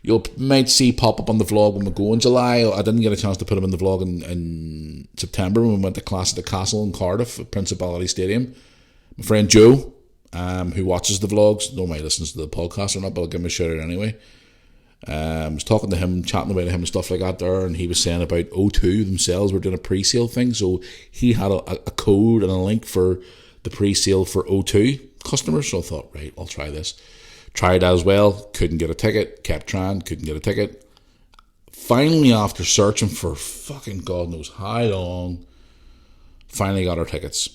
you might see pop up on the vlog when we go in July. I didn't get a chance to put him in the vlog in September when we went to Clash at the Castle in Cardiff at Principality Stadium. My friend Joe, who watches the vlogs, don't mind listens to the podcast or not, but I'll give him a shout out anyway. I was talking to him, chatting about him and stuff like that there, and he was saying about O2 themselves were doing a pre-sale thing, so he had a code and a link for the pre-sale for O2 customers. So I thought, right, I'll try this. Tried that as well, couldn't get a ticket, kept trying, couldn't get a ticket. Finally, after searching for fucking God knows how long, finally got our tickets.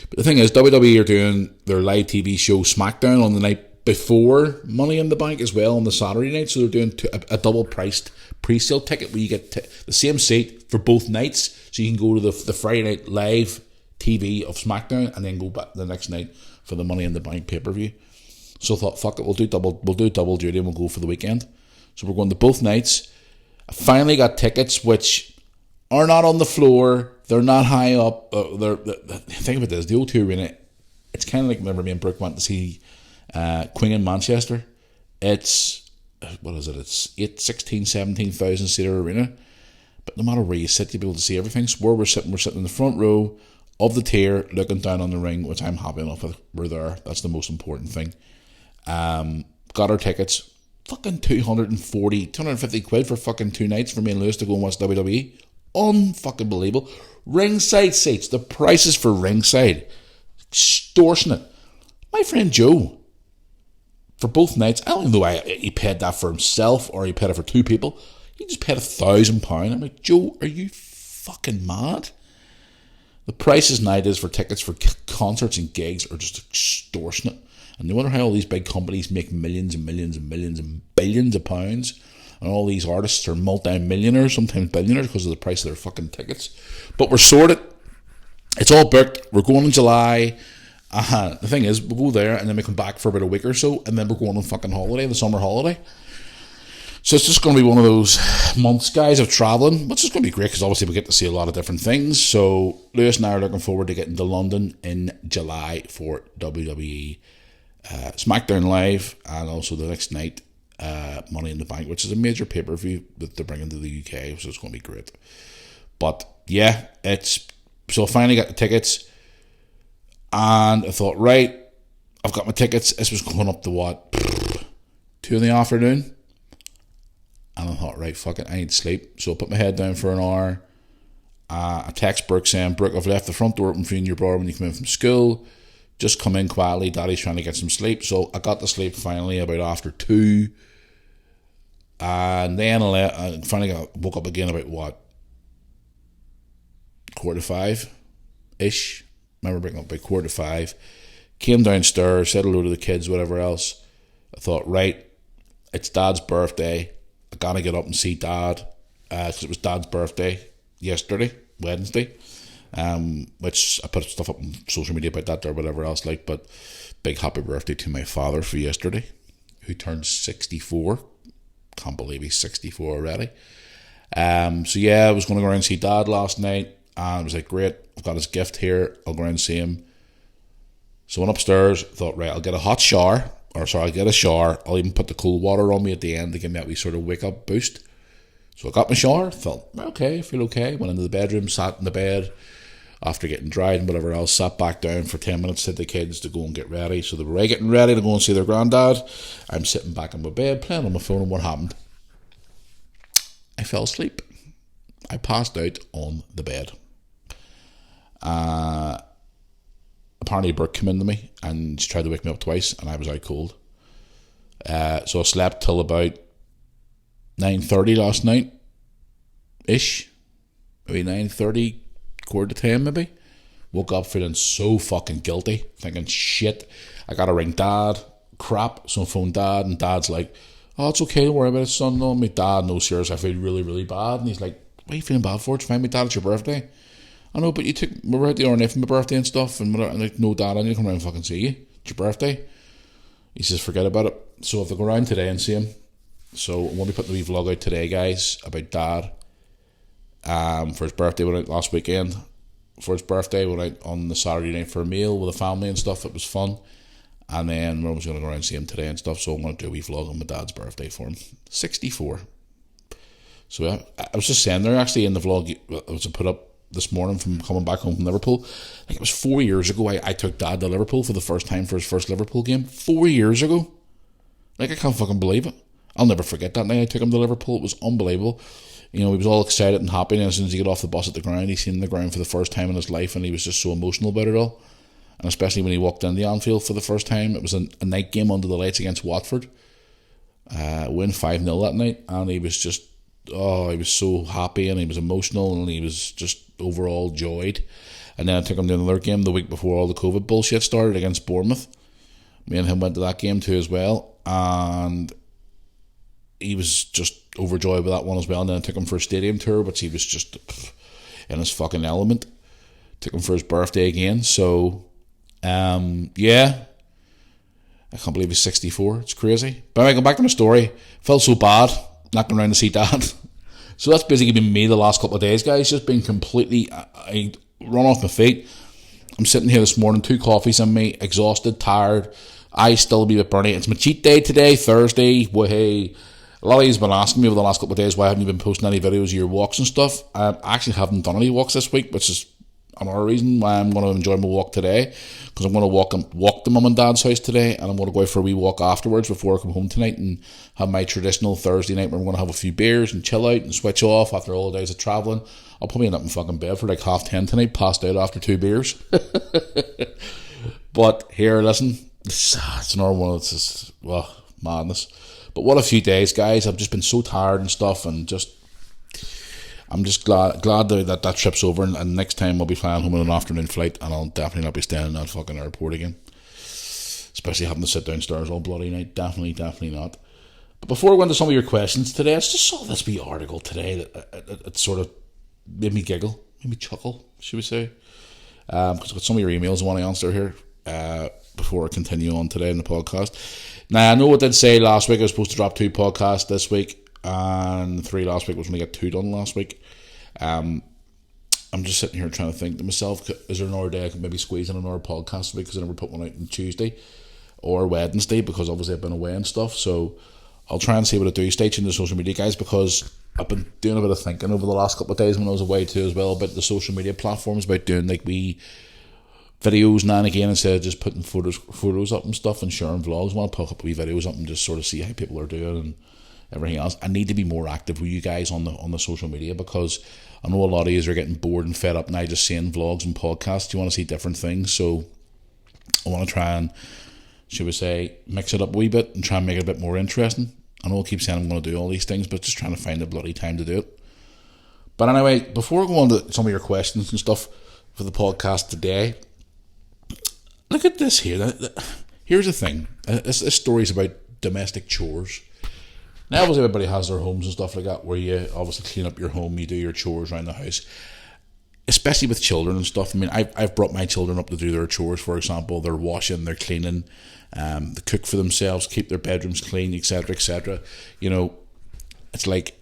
But the thing is, WWE are doing their live TV show SmackDown on the night before Money in the Bank as well on the Saturday night, so they're doing a double priced pre-sale ticket where you get the same seat for both nights, so you can go to the Friday night live TV of SmackDown and then go back the next night for the Money in the Bank pay-per-view. So I thought, fuck it, we'll do double duty and we'll go for the weekend. So we're going to both nights. I finally got tickets which are not on the floor, they're not high up. Think about this, the O2 Arena, it's kind of like whenever me and Brooke went to see Queen in Manchester. It's, what is it, it's 17,000 seater arena, but no matter where you sit you'll be able to see everything. So where we're sitting in the front row of the tier looking down on the ring, which I'm happy enough with. We're there, that's the most important thing. Got our tickets, fucking 250 quid for fucking 2 nights for me and Lewis to go and watch WWE. Unfucking believable. Ringside seats, the prices for ringside, extortionate. My friend Joe, for both nights, I don't know why he paid that for himself or he paid it for 2 people. He just paid £1,000. I'm like, Joe, are you fucking mad? The prices nowadays for tickets for concerts and gigs are just extortionate. And no wonder how all these big companies make millions and millions and millions and billions of pounds. And all these artists are multi-millionaires, sometimes billionaires, because of the price of their fucking tickets. But we're sorted. It's all booked. We're going in July. The thing is, we'll go there and then we come back for about a week or so, and then we're going on fucking holiday, the summer holiday. So it's just going to be one of those months, guys, of travelling, which is going to be great because obviously we get to see a lot of different things. So Lewis and I are looking forward to getting to London in July for WWE SmackDown Live, and also the next night Money in the Bank, which is a major pay-per-view that they're bringing to the UK, so it's going to be great. But yeah, so I finally got the tickets. And I thought, right, I've got my tickets. This was going up to 2 in the afternoon. And I thought, right, fuck it, I need sleep. So I put my head down for an hour. I text Brooke saying, Brooke, I've left the front door open for you and your brother when you come in from school. Just come in quietly. Daddy's trying to get some sleep. So I got to sleep finally about after 2. And then I finally woke up again about what? 4:45-ish. Remember waking up about 4:45. Came downstairs, said hello to the kids, whatever else. I thought, right, it's Dad's birthday. I gotta get up and see Dad. Because it was Dad's birthday yesterday, Wednesday. Which I put stuff up on social media about that or whatever else like, but big happy birthday to my father for yesterday, who turned 64. Can't believe he's 64 already. So yeah, I was going to go around and see Dad last night, and I was like, great, I've got his gift here, I'll go around and see him. So I went upstairs, thought, right, I'll get a shower, I'll even put the cold water on me at the end to give me that wee sort of wake up boost. So I got my shower, felt okay, feel okay, went into the bedroom, sat in the bed after getting dried and whatever else, sat back down for 10 minutes, said the kids to go and get ready. So they were getting ready to go and see their granddad. I'm sitting back in my bed playing on my phone, and what happened? I fell asleep. I passed out on the bed. Apparently Brooke came into me and she tried to wake me up twice, and I was out cold. So I slept till about 9:30 last night ish, maybe 9:30, 9:45 maybe. Woke up feeling so fucking guilty, thinking shit, I gotta ring Dad. Crap. So I phoned Dad, and Dad's like, oh, it's okay, don't worry about it, son. No, my dad, no, serious, I feel really, really bad. And he's like, what are you feeling bad for? It's fine, my Dad, it's your birthday. I know, but you took me out the RNF for my birthday and stuff, and I'm like, no, Dad, I need to come around and fucking see you. It's your birthday. He says, forget about it. So I have to go around today and see him. So I'm going to be putting the wee vlog out today, guys, about Dad. For his birthday, went out last weekend. For his birthday, went out on the Saturday night for a meal with the family and stuff. It was fun. And then I was going to go around and see him today and stuff. So I'm going to do a wee vlog on my dad's birthday for him. 64. So yeah, I was just saying there actually in the vlog I was put up this morning from coming back home from Liverpool. Like it was 4 years ago I took Dad to Liverpool for the first time for his first Liverpool game. 4 years ago. Like I can't fucking believe it. I'll never forget that night I took him to Liverpool. It was unbelievable. You know, he was all excited and happy, and as soon as he got off the bus at the ground, he seen the ground for the first time in his life, and he was just so emotional about it all. And especially when he walked into the Anfield for the first time. It was a night game under the lights against Watford. Win 5-0 that night, and he was just, he was so happy, and he was emotional, and he was just overall joyed. And then I took him to another game the week before all the COVID bullshit started against Bournemouth. Me and him went to that game too as well, and he was just overjoyed with that one as well. And then I took him for a stadium tour, which he was just in his fucking element. Took him for his birthday again. So, yeah. I can't believe he's 64. It's crazy. But anyway, going back to my story. Felt so bad not going around to see Dad. So that's basically been me the last couple of days, guys. Just been completely, I run off my feet. I'm sitting here this morning, 2 coffees in me, exhausted, tired. I still be with Bernie. It's my cheat day today, Thursday. Hey, a lot of you's been asking me over the last couple of days why haven't you been posting any videos of your walks and stuff. I actually haven't done any walks this week, which is another reason why I'm going to enjoy my walk today, because I'm going to walk to Mum and Dad's house today, and I'm going to go out for a wee walk afterwards before I come home tonight and have my traditional Thursday night where I'm going to have a few beers and chill out and switch off after all the days of travelling. I'll probably end up in fucking bed for like 10:30 tonight, passed out after 2 beers. But here, listen, it's another one. It's just, madness. But what a few days, guys. I've just been so tired and stuff, and I'm just glad that trip's over, and next time I'll be flying home on an afternoon flight, and I'll definitely not be staying in that fucking airport again. Especially having to sit downstairs all bloody night. Definitely not. But before I go into some of your questions today, I just saw this wee article today that it sort of made me giggle, made me chuckle, should we say. Because I've got some of your emails I want to answer here before I continue on today in the podcast. Now, I know I did say last week I was supposed to drop 2 podcasts this week, and 3 last week. I was going to get 2 done last week. I'm just sitting here trying to think to myself, is there another day I could maybe squeeze in another podcast this week, because I never put one out on Tuesday or Wednesday, because obviously I've been away and stuff. So I'll try and see what I do. Stay tuned to social media, guys, because I've been doing a bit of thinking over the last couple of days when I was away too as well about the social media platforms, about doing like wee videos now and again instead of just putting photos up and stuff and sharing vlogs. I want to put up wee videos up and just sort of see how people are doing and, everything else. I need to be more active with you guys on the social media, because I know a lot of you are getting bored and fed up now just seeing vlogs and podcasts. You want to see different things, so I want to try and, should we say, mix it up a wee bit and try and make it a bit more interesting. I know I keep saying I'm going to do all these things, but just trying to find the bloody time to do it. But anyway, before I go on to some of your questions and stuff for the podcast today, look at this here. Here's the thing. This story is about domestic chores. Now, obviously, everybody has their homes and stuff like that, where you obviously clean up your home, you do your chores around the house, especially with children and stuff. I mean, I've brought my children up to do their chores, for example. They're washing, they're cleaning, they cook for themselves, keep their bedrooms clean, etc., etc. You know, it's like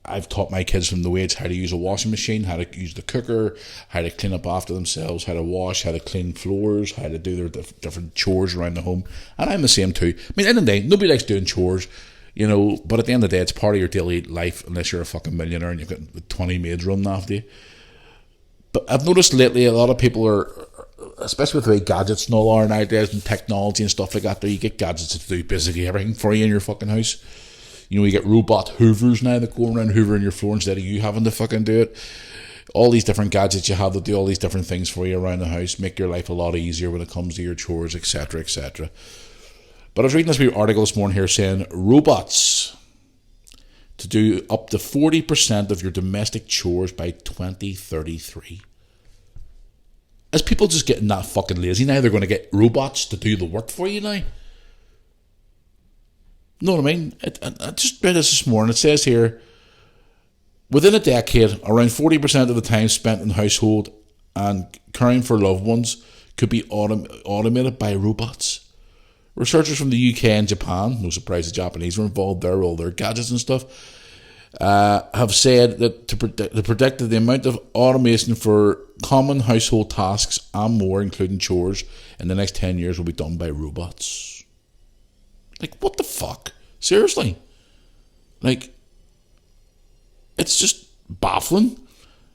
I've taught my kids from the age how to use a washing machine, how to use the cooker, how to clean up after themselves, how to wash, how to clean floors, how to do their different chores around the home. And I'm the same too. I mean, at the end of the day, nobody likes doing chores, you know, but at the end of the day, it's part of your daily life, unless you're a fucking millionaire and you've got 20 maids running after you. But I've noticed lately a lot of people are, especially with the way gadgets and all are nowadays, and technology and stuff like that, you get gadgets to do basically everything for you in your fucking house. You know, you get robot hoovers now that go around hoovering your floor instead of you having to fucking do it. All these different gadgets you have that do all these different things for you around the house, make your life a lot easier when it comes to your chores, etc., etc. But I was reading this wee article this morning here saying robots to do up to 40% of your domestic chores by 2033. As people just getting that fucking lazy now, they're going to get robots to do the work for you now. Know what I mean? I just read this morning. It says here, within a decade, around 40% of the time spent in household and caring for loved ones could be automated by robots. Researchers from the UK and Japan, no surprise the Japanese were involved there, all their gadgets and stuff, have said that to predict that the amount of automation for common household tasks and more, including chores, in the next 10 years will be done by robots. Like, what the fuck? Seriously? Like, it's just baffling.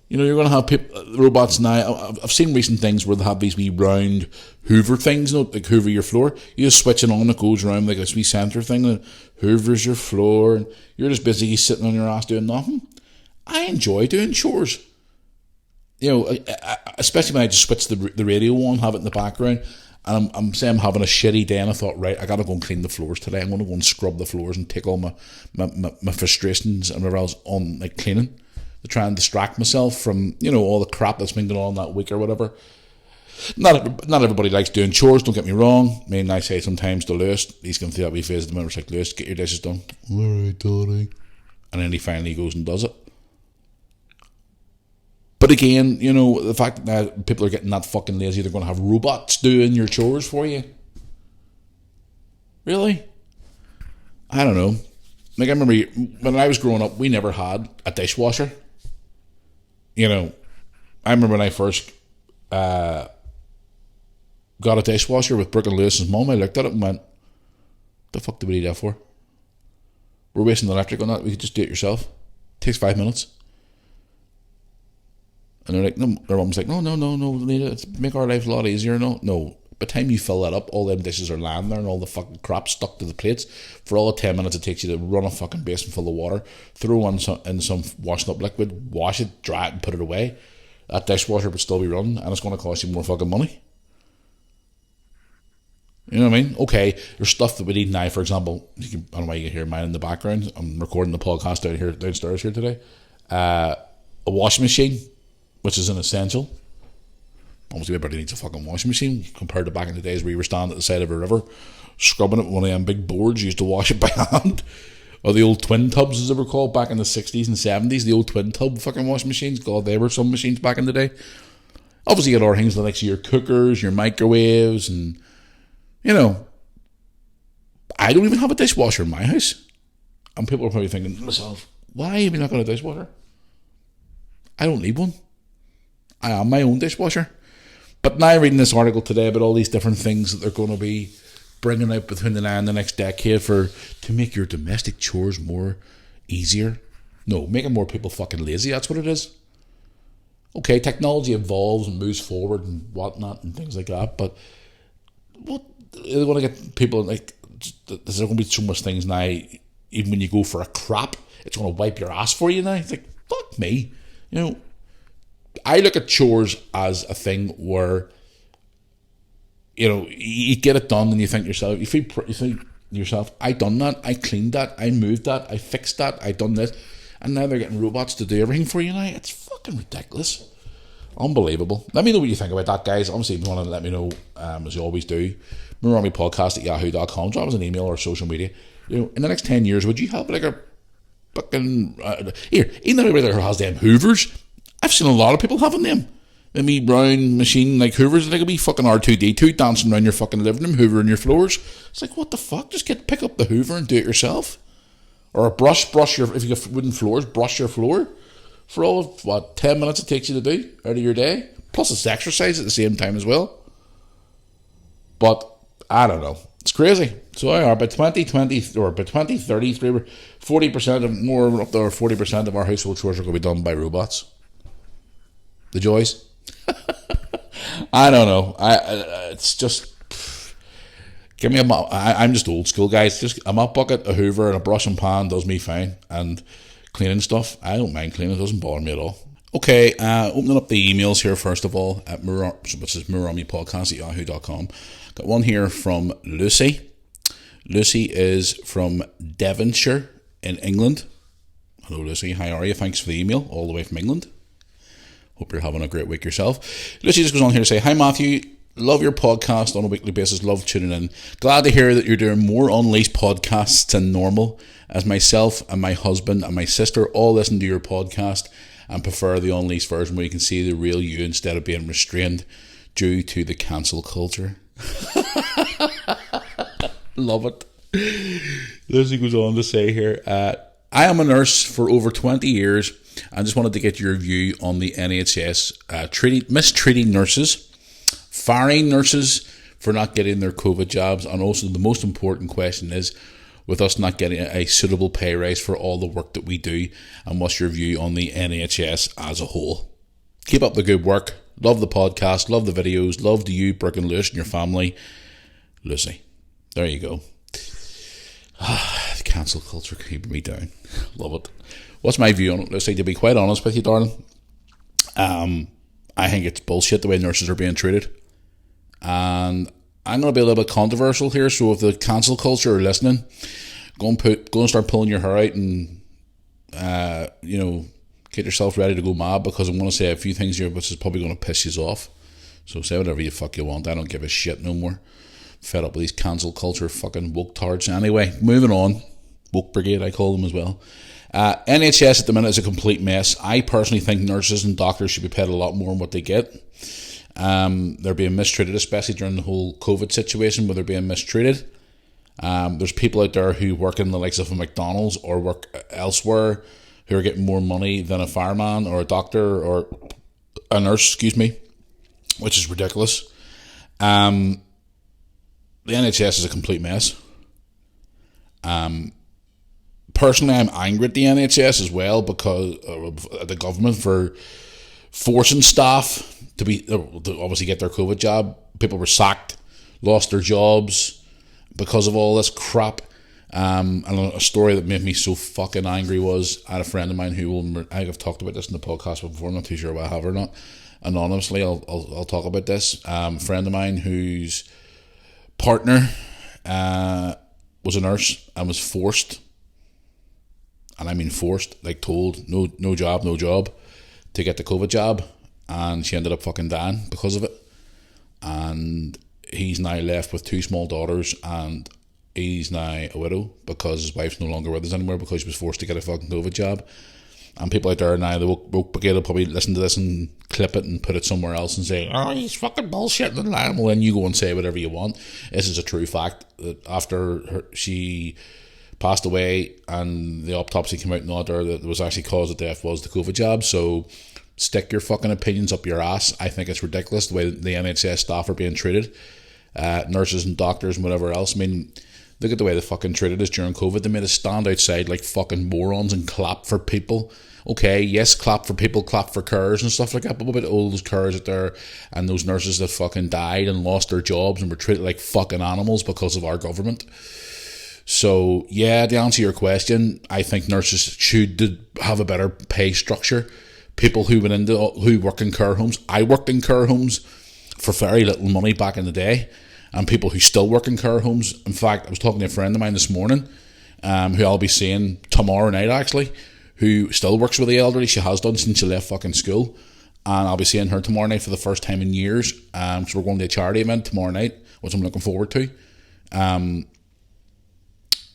You know, you're going to have robots now. I've seen recent things where they have these wee round hoover things, you know, like hoover your floor. You just switch it on, it goes around like a wee centre thing that hoovers your floor, and you're just busy sitting on your ass doing nothing. I enjoy doing chores. You know, especially when I just switch the radio on, have it in the background, and I'm saying I'm having a shitty day, and I thought, right, I got to go and clean the floors today. I'm going to go and scrub the floors and take all my frustrations and whatever else on, like, cleaning, to try and distract myself from, you know, all the crap that's been going on that week or whatever. Not everybody likes doing chores, don't get me wrong. I mean, I say sometimes to Lewis, he's going through that wee phase at the moment, it's like, Lewis, get your dishes done. Alright, darling. And then he finally goes and does it. But again, you know, the fact that people are getting that fucking lazy, they're going to have robots doing your chores for you. Really? I don't know. Like, I remember when I was growing up, we never had a dishwasher. You know, I remember when I first got a dishwasher with Brooke and Lewis's mum, I looked at it and went, the fuck do we need that for? We're wasting the electric on that. We could just do it yourself. It takes 5 minutes. And they're like, no, their mum's like, no, we need it. It's make our lives a lot easier. No. By the time you fill that up, all them dishes are lying there and all the fucking crap stuck to the plates. For all the 10 minutes it takes you to run a fucking basin full of water, throw in some washing up liquid, wash it, dry it, and put it away. That dishwasher would still be running, and it's going to cost you more fucking money. You know what I mean? Okay, there's stuff that we need now. For example, I don't know why you can hear mine in the background. I'm recording the podcast downstairs here today. A washing machine, which is an essential. Obviously, everybody needs a fucking washing machine compared to back in the days where you were standing at the side of a river, scrubbing it with one of them big boards. You used to wash it by hand. Or the old twin tubs, as they were called back in the 60s and 70s. The old twin tub fucking washing machines. God, they were some machines back in the day. Obviously, you got other things like your cookers, your microwaves, and, you know, I don't even have a dishwasher in my house. And people are probably thinking to themselves, why have you not got a dishwasher? I don't need one. I am my own dishwasher. But now reading this article today about all these different things that they're going to be bringing out between the now and the next decade to make your domestic chores more easier. No, making more people fucking lazy. That's what it is. Okay, technology evolves and moves forward and whatnot and things like that. But what they want to get people like? There's going to be so much things now. You even when you go for a crap, it's going to wipe your ass for you now. It's like, fuck me. You know, I look at chores as a thing where, you know, you get it done and you think to yourself, you think to yourself, I done that, I cleaned that, I moved that, I fixed that, I done this, and now they're getting robots to do everything for you now. It's fucking ridiculous. Unbelievable. Let me know what you think about that, guys. Obviously, if you want to let me know, as you always do, moorarmypodcast@yahoo.com. Drop us an email or social media. You know, in the next 10 years, would you have like a fucking here? Ain't that everybody that has them Hoovers? I've seen a lot of people having them. The me brown machine like Hoovers, like a wee fucking R2D2 dancing around your fucking living room, hoovering your floors. It's like, what the fuck? Just pick up the Hoover and do it yourself. Or a brush your, if you have wooden floors, brush your floor. For all of, 10 minutes it takes you to do out of your day. Plus it's exercise at the same time as well. But, I don't know. It's crazy. So by 2020, or by 2033, 40% of, more up to 40% of our household chores are going to be done by robots. The joys. I don't know. It's just, give me I'm just old school, guys. Just a mop bucket, a Hoover, and a brush and pan does me fine. And cleaning stuff, I don't mind cleaning. It doesn't bother me at all. Okay, opening up the emails here first of all, which is moorarmypodcast@yahoo.com. Got one here from Lucy. Lucy is from Devonshire in England. Hello Lucy, how are you? Thanks for the email, all the way from England. Hope you're having a great week yourself. Lucy just goes on here to say, hi Matthew, love your podcast on a weekly basis, love tuning in. Glad to hear that you're doing more Unleashed podcasts than normal, as myself and my husband and my sister all listen to your podcast and prefer the Unleashed version where you can see the real you instead of being restrained due to the cancel culture. Love it. Lucy goes on to say here, I am a nurse for over 20 years and just wanted to get your view on the NHS mistreating nurses, firing nurses for not getting their COVID jobs, and also the most important question is, with us not getting a suitable pay rise for all the work that we do, and what's your view on the NHS as a whole? Keep up the good work. Love the podcast, love the videos, love to you, Brooke and Lewis and your family. Lucy. There you go. Cancel culture keeping me down. Love it. What's my view on it, Lucy? To be quite honest with you, darling, I think it's bullshit the way nurses are being treated. And I'm going to be a little bit controversial here, so if the cancel culture are listening, go and start pulling your hair out and, get yourself ready to go mad, because I'm going to say a few things here which is probably going to piss you off. So say whatever you fuck you want. I don't give a shit no more. Fed up with these cancel culture fucking woke tards. Anyway, moving on. Woke brigade, I call them as well. NHS at the minute is a complete mess. I personally think nurses and doctors should be paid a lot more than what they get. They're being mistreated, especially during the whole COVID situation where they're being mistreated. There's people out there who work in the likes of a McDonald's or work elsewhere who are getting more money than a fireman or a doctor or a nurse, which is ridiculous. The NHS is a complete mess. Personally, I'm angry at the NHS as well because of the government for forcing staff to obviously get their COVID job. People were sacked, lost their jobs because of all this crap. And a story that made me so fucking angry was, I had a friend of mine who I think I've talked about this in the podcast before. I'm not too sure if I have or not. Anonymously, I'll talk about this. A friend of mine whose partner was a nurse and was forced, and I mean forced, like told no job, to get the COVID job, and she ended up fucking dying because of it. And he's now left with 2 small daughters, and he's now a widow because his wife's no longer with us anymore because she was forced to get a fucking COVID job. And people out there now, the woke brigade will probably listen to this and clip it and put it somewhere else and say, oh, he's fucking bullshitting and lying. Well, then you go and say whatever you want. This is a true fact that after she passed away and the autopsy came out and all that was actually cause of death was the COVID jab. So stick your fucking opinions up your ass. I think it's ridiculous the way the NHS staff are being treated. Nurses and doctors and whatever else. I mean, look at the way they fucking treated us during COVID. They made us stand outside like fucking morons and clap for people. Okay, yes, clap for people, clap for carers and stuff like that, but what about all those carers out there and those nurses that fucking died and lost their jobs and were treated like fucking animals because of our government? So, yeah, to answer your question, I think nurses should have a better pay structure. People who work in care homes, I worked in care homes for very little money back in the day, and people who still work in care homes. In fact, I was talking to a friend of mine this morning, who I'll be seeing tomorrow night actually, who still works with the elderly. She has done since she left fucking school, and I'll be seeing her tomorrow night for the first time in years. So we're going to a charity event tomorrow night, which I'm looking forward to.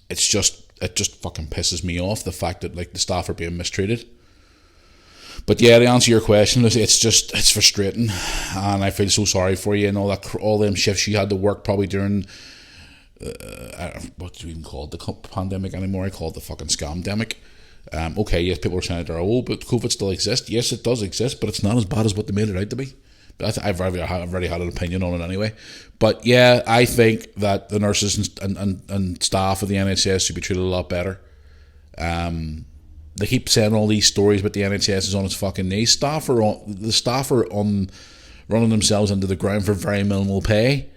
It just fucking pisses me off, the fact that like the staff are being mistreated. But yeah, to answer your question, it's frustrating, and I feel so sorry for you and all them shifts you had to work probably during what do you even call it, the pandemic anymore? I call it the fucking scamdemic. Okay, yes, people are saying they're but COVID still exists. Yes, it does exist, but it's not as bad as what they made it out to be. But I've already had an opinion on it anyway. But yeah, I think that the nurses and staff of the NHS should be treated a lot better. They keep saying all these stories about the NHS is on its fucking knees. The staff are running themselves into the ground for very minimal pay.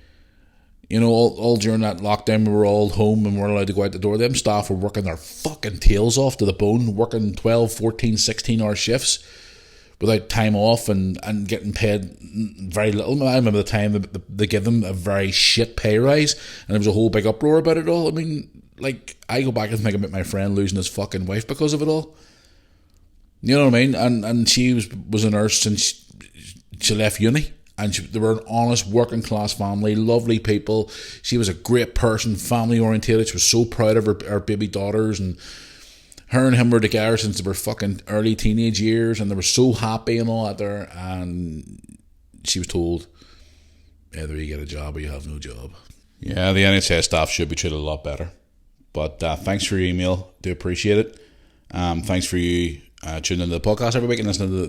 You know, all during that lockdown, we were all home and weren't allowed to go out the door. Them staff were working their fucking tails off to the bone, working 12, 14, 16-hour shifts without time off and getting paid very little. I remember the time they give them a very shit pay rise, and there was a whole big uproar about it all. I mean, like, I go back and think about my friend losing his fucking wife because of it all. You know what I mean? And she was a nurse since she left uni. And they were an honest working class family, lovely people. She was a great person, family orientated. She was so proud of her baby daughters, and her and him were together since they were fucking early teenage years, and they were so happy and all that there. And she was told, either you get a job or you have no job. Yeah, the NHS staff should be treated a lot better. But thanks for your email. Do appreciate it. Thanks for you tuning into the podcast every week and listening to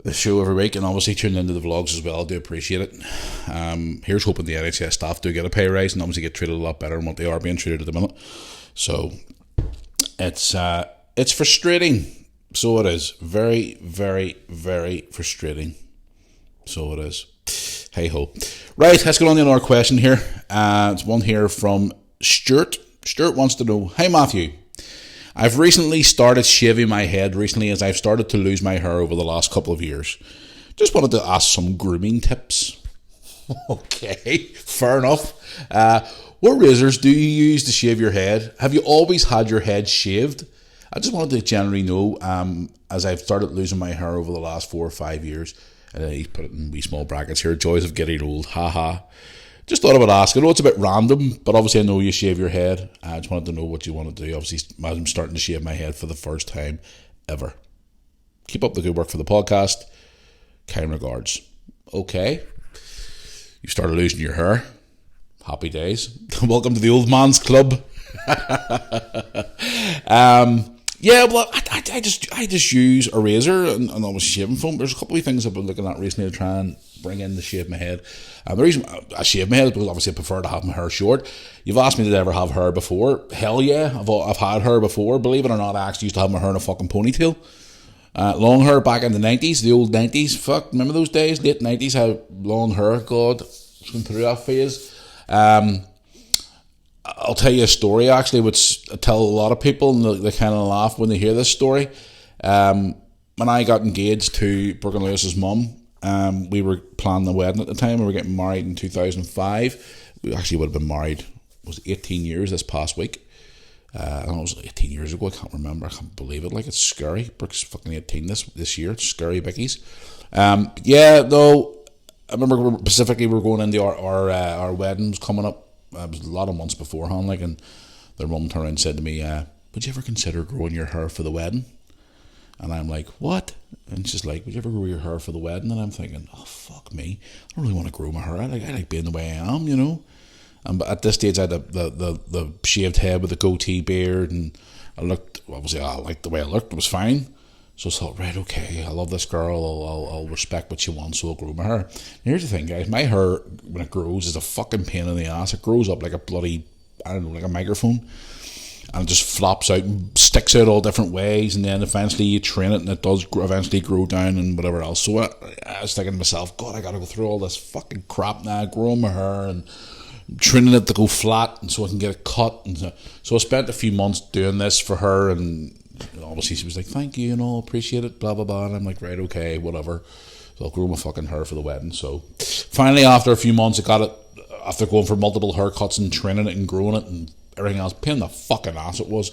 the show every week, and obviously tuning into the vlogs as well. I do appreciate it. Here's hoping the NHS staff do get a pay rise and obviously get treated a lot better than what they are being treated at the minute. So it's frustrating. So it is. Very, very, very frustrating. So it is. Hey ho. Right, let's get on to another question here. It's one here from Stuart. Stuart wants to know, hey Matthew, I've recently started shaving my head as I've started to lose my hair over the last couple of years. Just wanted to ask some grooming tips. Okay, fair enough. What razors do you use to shave your head? Have you always had your head shaved? I just wanted to generally know, as I've started losing my hair over the last 4 or 5 years. And he's put it in wee small brackets here, joys of getting old, haha. Just thought I would ask. I know it's a bit random, but obviously I know you shave your head. I just wanted to know what you want to do. Obviously, I'm starting to shave my head for the first time ever. Keep up the good work for the podcast. Kind regards. Okay. You started losing your hair. Happy days. Welcome to the old man's club. Yeah, well, I just use a razor and obviously shaving foam. There's a couple of things I've been looking at recently to try and bring in to shave my head. The reason I shave my head is because obviously I prefer to have my hair short. You've asked me, did I ever have hair before? Hell yeah, I've had hair before. Believe it or not, I actually used to have my hair in a fucking ponytail. Long hair back in the 90s, the old 90s. Fuck, remember those days? Late 90s, had long hair. God, it's been through that phase. I'll tell you a story actually, which I tell a lot of people, and they kind of laugh when they hear this story. When I got engaged to Brooke and Lewis's mum, we were planning the wedding at the time. We were getting married in 2005. We actually would have been married, was 18 years this past week. I don't know, it was 18 years ago. I can't remember. I can't believe it. Like, it's scary. Brooke's fucking 18 this year. It's scary, Bickies. Yeah, though, I remember specifically we were going into our wedding was coming up. It was a lot of months beforehand, like, and their mum turned around and said to me, would you ever consider growing your hair for the wedding? And I'm like, what? And she's like, would you ever grow your hair for the wedding? And I'm thinking, oh, fuck me. I don't really want to grow my hair. I like being the way I am, you know. And at this stage, I had the shaved head with the goatee beard, and I liked the way I looked. It was fine. So I thought, right, okay, I love this girl. I'll respect what she wants, so I'll grow my hair. And here's the thing, guys. My hair, when it grows, is a fucking pain in the ass. It grows up like a bloody, I don't know, like a microphone. And it just flops out and sticks out all different ways. And then eventually you train it, and it does eventually grow down and whatever else. So I was thinking to myself, God, I got to go through all this fucking crap now, growing my hair and trimming it to go flat, and so I can get it cut. And so I spent a few months doing this for her, and obviously she was like, "Thank you, appreciate it, blah blah blah." And I'm like, "Right, okay, whatever." So I'll grow my fucking hair for the wedding. So finally, after a few months, I got it. After going for multiple haircuts and trimming it and growing it and everything else, pain in the fucking ass it was.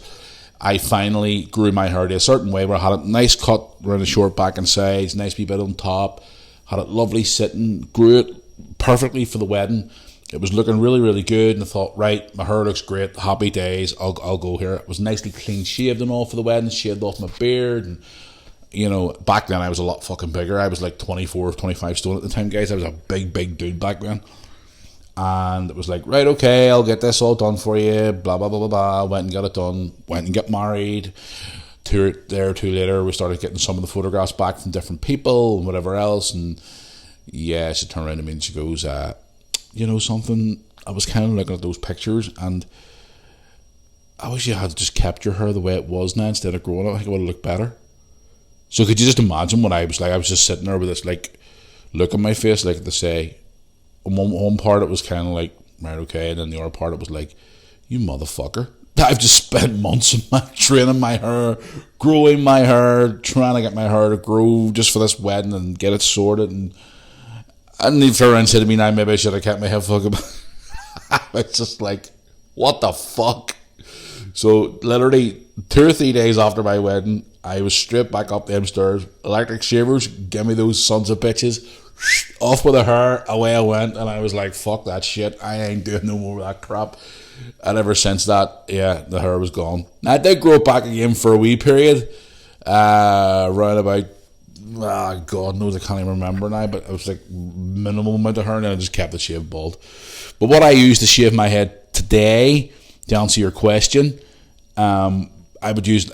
I finally grew my hair to a certain way where I had it nice cut around the short back and sides, nice wee bit on top, had it lovely sitting, grew it perfectly for the wedding. It was looking really, really good, and I thought, right, my hair looks great, happy days, I'll go here. It was nicely clean shaved and all for the wedding, shaved off my beard, and back then I was a lot fucking bigger. I was like 24, 25 stone at the time, guys. I was a big dude back then. And it was like, right, okay, I'll get this all done for you, blah, blah, blah, blah, blah. Went and got it done, went and got married. There or two later, we started getting some of the photographs back from different people and whatever else. And yeah, she turned around to me and she goes, something, I was kind of looking at those pictures and I wish you had just kept your hair the way it was now instead of growing it. I think it would have looked better. So could you just imagine what I was like? I was just sitting there with this like look on my face, like to say, on one part it was kind of like, right, okay, and then the other part it was like, you motherfucker. I've just spent months training my hair, growing my hair, trying to get my hair to grow just for this wedding and get it sorted. And if everyone said to me now, maybe I should have kept my hair fucking. It's just like, what the fuck? So literally 2 or 3 days after my wedding, I was straight back up them stairs, electric shavers, give me those sons of bitches, off with the hair, away I went, and I was like, fuck that shit, I ain't doing no more of that crap. And ever since that, yeah, the hair was gone. Now, I did grow it back again for a wee period, around about, God knows, I can't even remember now, but it was like minimal amount of hair, and I just kept it shaved bald. But what I use to shave my head today, to answer your question, I would use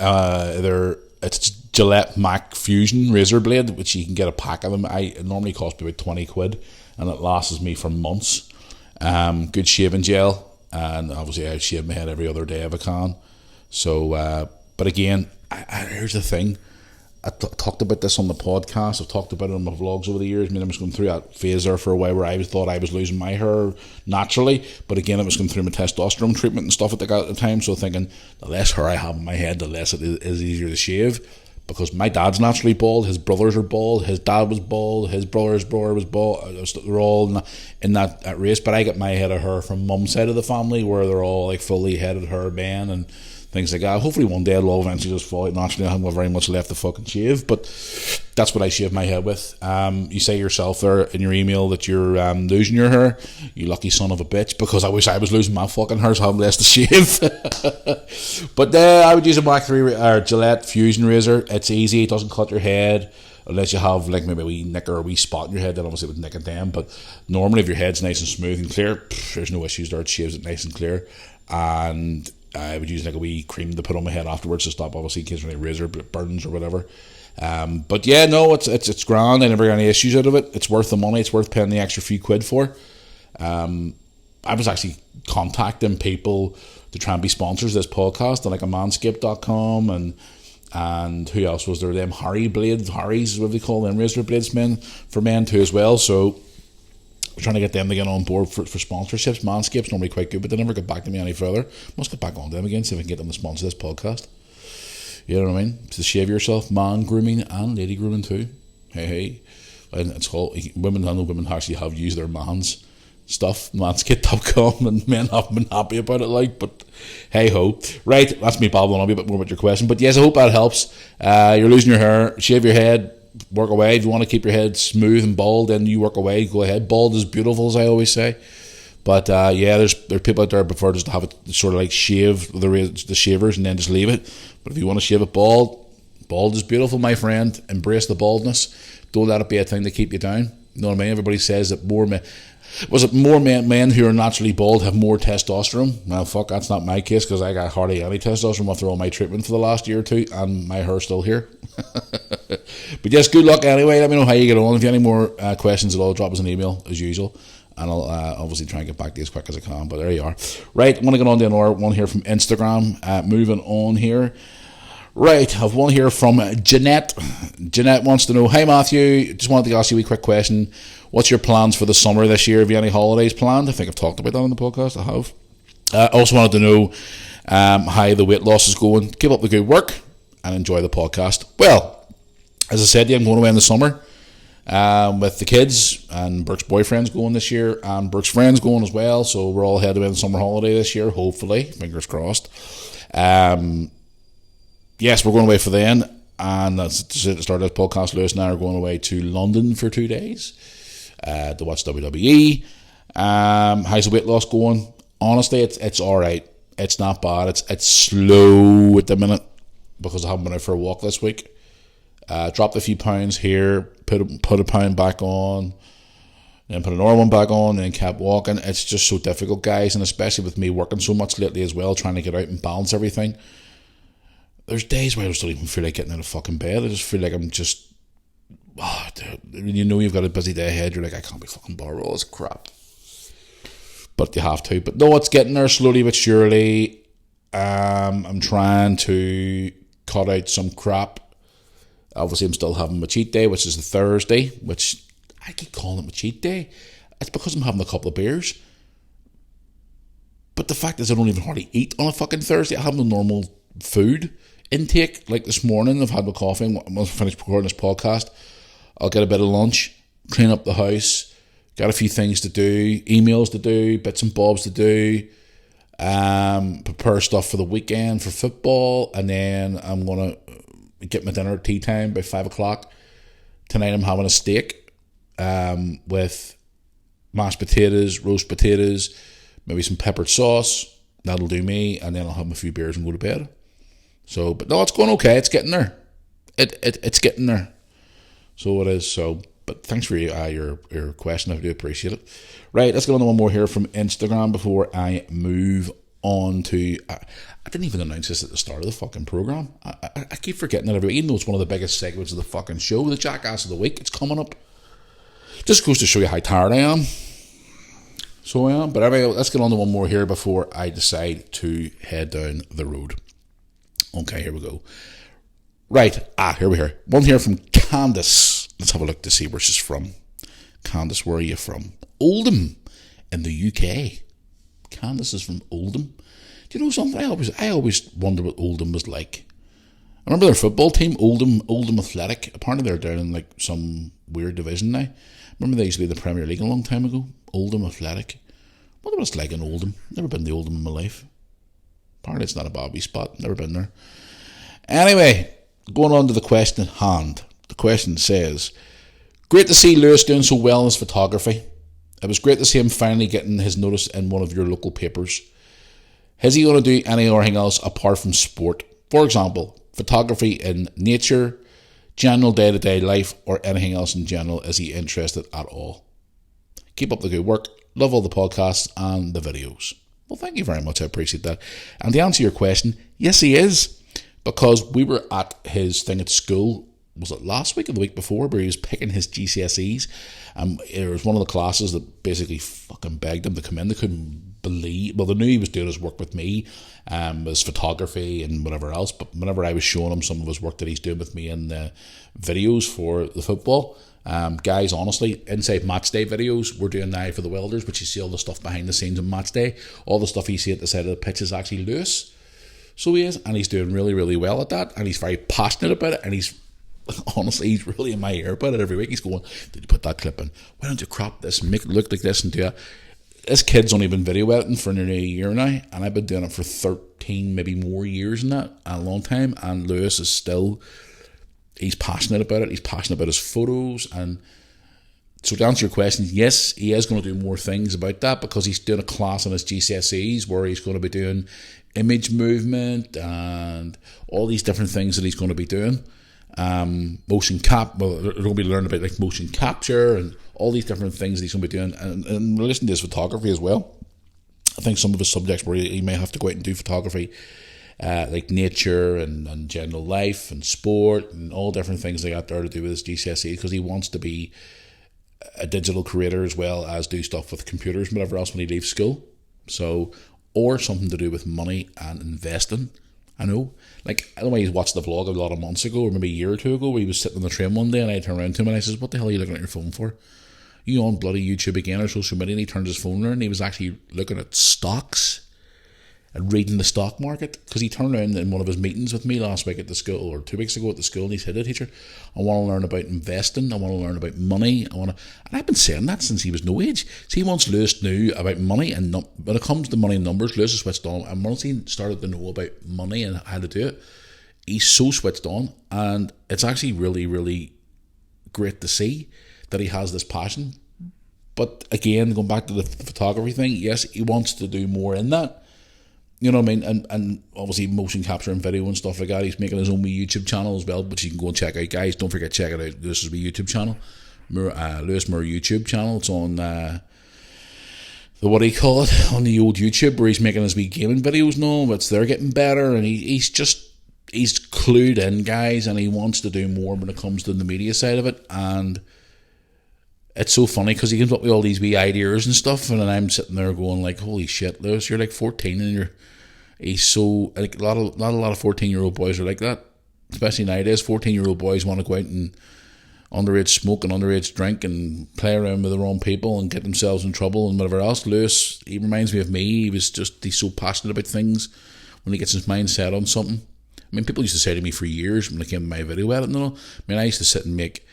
it's Gillette Mac Fusion razor blade, which you can get a pack of them. It normally costs me about 20 quid, and it lasts me for months. Good shaving gel, and obviously I shave my head every other day if I can. So, but again, here's the thing. I talked about this on the podcast. I've talked about it on my vlogs over the years. I mean, I was going through that phase there for a while where I thought I was losing my hair naturally, but again, I was going through my testosterone treatment and stuff at the time. So thinking, the less hair I have in my head, the less it is easier to shave. Because my dad's naturally bald, his brothers are bald, his dad was bald, his brother was bald. They're all in that race. But I get my head of hair from mum's side of the family, where they're all like fully headed hair men and things like that. Hopefully one day it'll all eventually just fall out naturally. I haven't got very much left to fucking shave, but that's what I shave my head with. You say yourself there in your email that you're losing your hair. You lucky son of a bitch, because I wish I was losing my fucking hair so I have less to shave. But I would use a Mach 3 or Gillette Fusion razor. It's easy, it doesn't cut your head unless you have like maybe a wee nick or a wee spot in your head. Then obviously it would nick it down, but normally if your head's nice and smooth and clear, there's no issues there. It shaves it nice and clear. And I would use like a wee cream to put on my head afterwards to stop obviously in case any razor burns or whatever. But yeah, no, it's grand. I never got any issues out of it. It's worth the money. It's worth paying the extra few quid for. I was actually contacting people to try and be sponsors of this podcast, like a manscaped.com and who else was there? Them Harry's, what they call them, razor blades men for men too as well. So we're trying to get them to get on board for sponsorships. Manscaped's normally quite good, but they never get back to me any further. Must get back on them again, see if I can get them to sponsor this podcast. You know what I mean? To shave yourself, man grooming and lady grooming too. Hey. And it's all women. I know women actually have used their man's stuff, manscaped.com, and men haven't been happy about it, but hey ho. Right, that's me babbling on a bit more about your question. But yes, I hope that helps. You're losing your hair, shave your head, work away. If you want to keep your head smooth and bald, then you work away, go ahead. Bald is beautiful, as I always say. But yeah, there's people out there prefer just to have it sort of like shave the shavers and then just leave it. But if you want to shave it bald is beautiful, my friend. Embrace the baldness. Don't let it be a thing to keep you down. You know what I mean? Everybody says that more men who are naturally bald have more testosterone. Well, fuck, that's not my case, because I got hardly any testosterone after all my treatment for the last year or two, and my hair's still here. But yes, good luck anyway. Let me know how you get on. If you have any more questions at all, drop us an email as usual, and I'll obviously try and get back to you as quick as I can. But there you are. Right, I'm going to get on to another one here from Instagram. Moving on here. Right, I have one here from Jeanette. Jeanette wants to know, hi Matthew, just wanted to ask you a quick question. What's your plans for the summer this year? Have you any holidays planned? I think I've talked about that on the podcast. I have. I also wanted to know how the weight loss is going. Keep up the good work and enjoy the podcast. Well, as I said, I'm going away in the summer with the kids, and Brooke's boyfriend's going this year, and Brooke's friend's going as well. So we're all headed away on the summer holiday this year, hopefully. Fingers crossed. Yes, we're going away for then. And that's to start this podcast. Lewis and I are going away to London for 2 days to watch WWE. How's the weight loss going? Honestly, it's all right. It's not bad. It's slow at the minute because I haven't been out for a walk this week. Dropped a few pounds here, put a pound back on, then put another one back on, and kept walking. It's just so difficult, guys, and especially with me working so much lately as well, trying to get out and balance everything. There's days where I just don't even feel like getting out of fucking bed. I just feel like I'm just... you know you've got a busy day ahead. You're like, I can't be fucking bothered with all this crap. But you have to. But no, it's getting there slowly but surely. I'm trying to cut out some crap. Obviously, I'm still having my cheat day, which is the Thursday, which I keep calling it my cheat day. It's because I'm having a couple of beers. But the fact is I don't even hardly eat on a fucking Thursday. I have no normal food intake. Like this morning, I've had my coffee, and once I finish recording this podcast, I'll get a bit of lunch, clean up the house, got a few things to do, emails to do, bits and bobs to do, prepare stuff for the weekend for football, and then I'm going to get my dinner at tea time by 5 o'clock. Tonight I'm having a steak with mashed potatoes, roast potatoes, maybe some peppered sauce. That'll do me, and then I'll have a few beers and go to bed. So, but no, it's going okay. It's getting there. It's getting there. So it is. So, but thanks for your question. I do appreciate it. Right, let's get on to one more here from Instagram before I move on to... I didn't even announce this at the start of the fucking program. I keep forgetting it every week, even though it's one of the biggest segments of the fucking show. The Jackass of the Week. It's coming up. Just goes to show you how tired I am. So I am. But anyway, let's get on to one more here before I decide to head down the road. Okay, here we go. Right, here we are. One here from Candice. Let's have a look to see where she's from. Candice, where are you from? Oldham, in the UK. Candice is from Oldham. Do you know something? I always wonder what Oldham was like. I remember their football team, Oldham Athletic. Apparently they're down in like some weird division now. Remember they used to be in the Premier League a long time ago? Oldham Athletic. I wonder what it's like in Oldham. Never been to Oldham in my life. Apparently it's not a bad wee spot. Never been there. Anyway, going on to the question at hand. The question says, great to see Lewis doing so well in his photography. It was great to see him finally getting his notice in one of your local papers. Is he going to do anything else apart from sport? For example, photography in nature, general day-to-day life, or anything else in general. Is he interested at all? Keep up the good work. Love all the podcasts and the videos. Well, thank you very much. I appreciate that. And to answer your question, yes, he is. Because we were at his thing at school, was it last week or the week before, where he was picking his GCSEs. It was one of the classes that basically fucking begged him to come in. They couldn't believe, well, they knew he was doing his work with me, his photography and whatever else, but whenever I was showing him some of his work that he's doing with me in the videos for the football, guys, honestly, inside match day videos we're doing now for the welders, which you see all the stuff behind the scenes in match day, all the stuff you see at the side of the pitch is actually Lewis. So he is, and he's doing really, really well at that, and he's very passionate about it, and he's, honestly, he's really in my ear about it every week. He's going, did you put that clip in? Why don't you crop this and make it look like this and do that? This kid's only been video editing for nearly a year now, and I've been doing it for 13, maybe more years than that, a long time, and Lewis is still, he's passionate about it. He's passionate about his photos, and so to answer your question, yes, he is going to do more things about that because he's doing a class on his GCSEs where he's going to be doing image movement and all these different things that he's going to be doing. Motion cap, well, they're going to be learning about like motion capture and all these different things that he's going to be doing, and in relation to his photography as well. I think some of his subjects where he may have to go out and do photography, like nature and general life and sport and all different things they got there to do with his GCSE, because he wants to be a digital creator as well as do stuff with computers and whatever else when he leaves school. So, or something to do with money and investing. I know, like, I don't know why he watched the vlog a lot of months ago, or maybe a year or two ago, where he was sitting on the train one day and I turned around to him and I says, what the hell are you looking at your phone for? you on bloody YouTube again or social media, and he turned his phone around and he was actually looking at stocks and reading the stock market, because he turned around in one of his meetings with me last week at the school, or 2 weeks ago at the school, and he said, "Hey, teacher, I want to learn about investing, I want to learn about money, and I've been saying that since he was no age. See, once Lewis knew about money, and when it comes to money and numbers, Lewis is switched on, and once he started to know about money and how to do it, he's so switched on, and it's actually really, really great to see that he has this passion. But again, going back to the photography thing, yes, he wants to do more in that. You know what I mean? And obviously motion capture and video and stuff like that. He's making his own wee YouTube channel as well, which you can go and check out, guys. Don't forget, check it out. This is my YouTube channel, Lewis Moore YouTube channel. It's on the what do you call it? On the old YouTube, where he's making his wee gaming videos and all. But they're getting better, and he's clued in, guys, and he wants to do more when it comes to the media side of it. And it's so funny because he comes up with all these wee ideas and stuff, and then I'm sitting there going like, "Holy shit, Lewis, you're like 14 and he's so like a lot of 14-year-old boys are like that, especially nowadays. 14-year-old boys want to go out and underage smoke and underage drink and play around with the wrong people and get themselves in trouble and whatever else. Lewis, he reminds me of me. He's so passionate about things when he gets his mind set on something. I mean, people used to say to me for years when it came to my video editing and all, I mean, I used to sit and make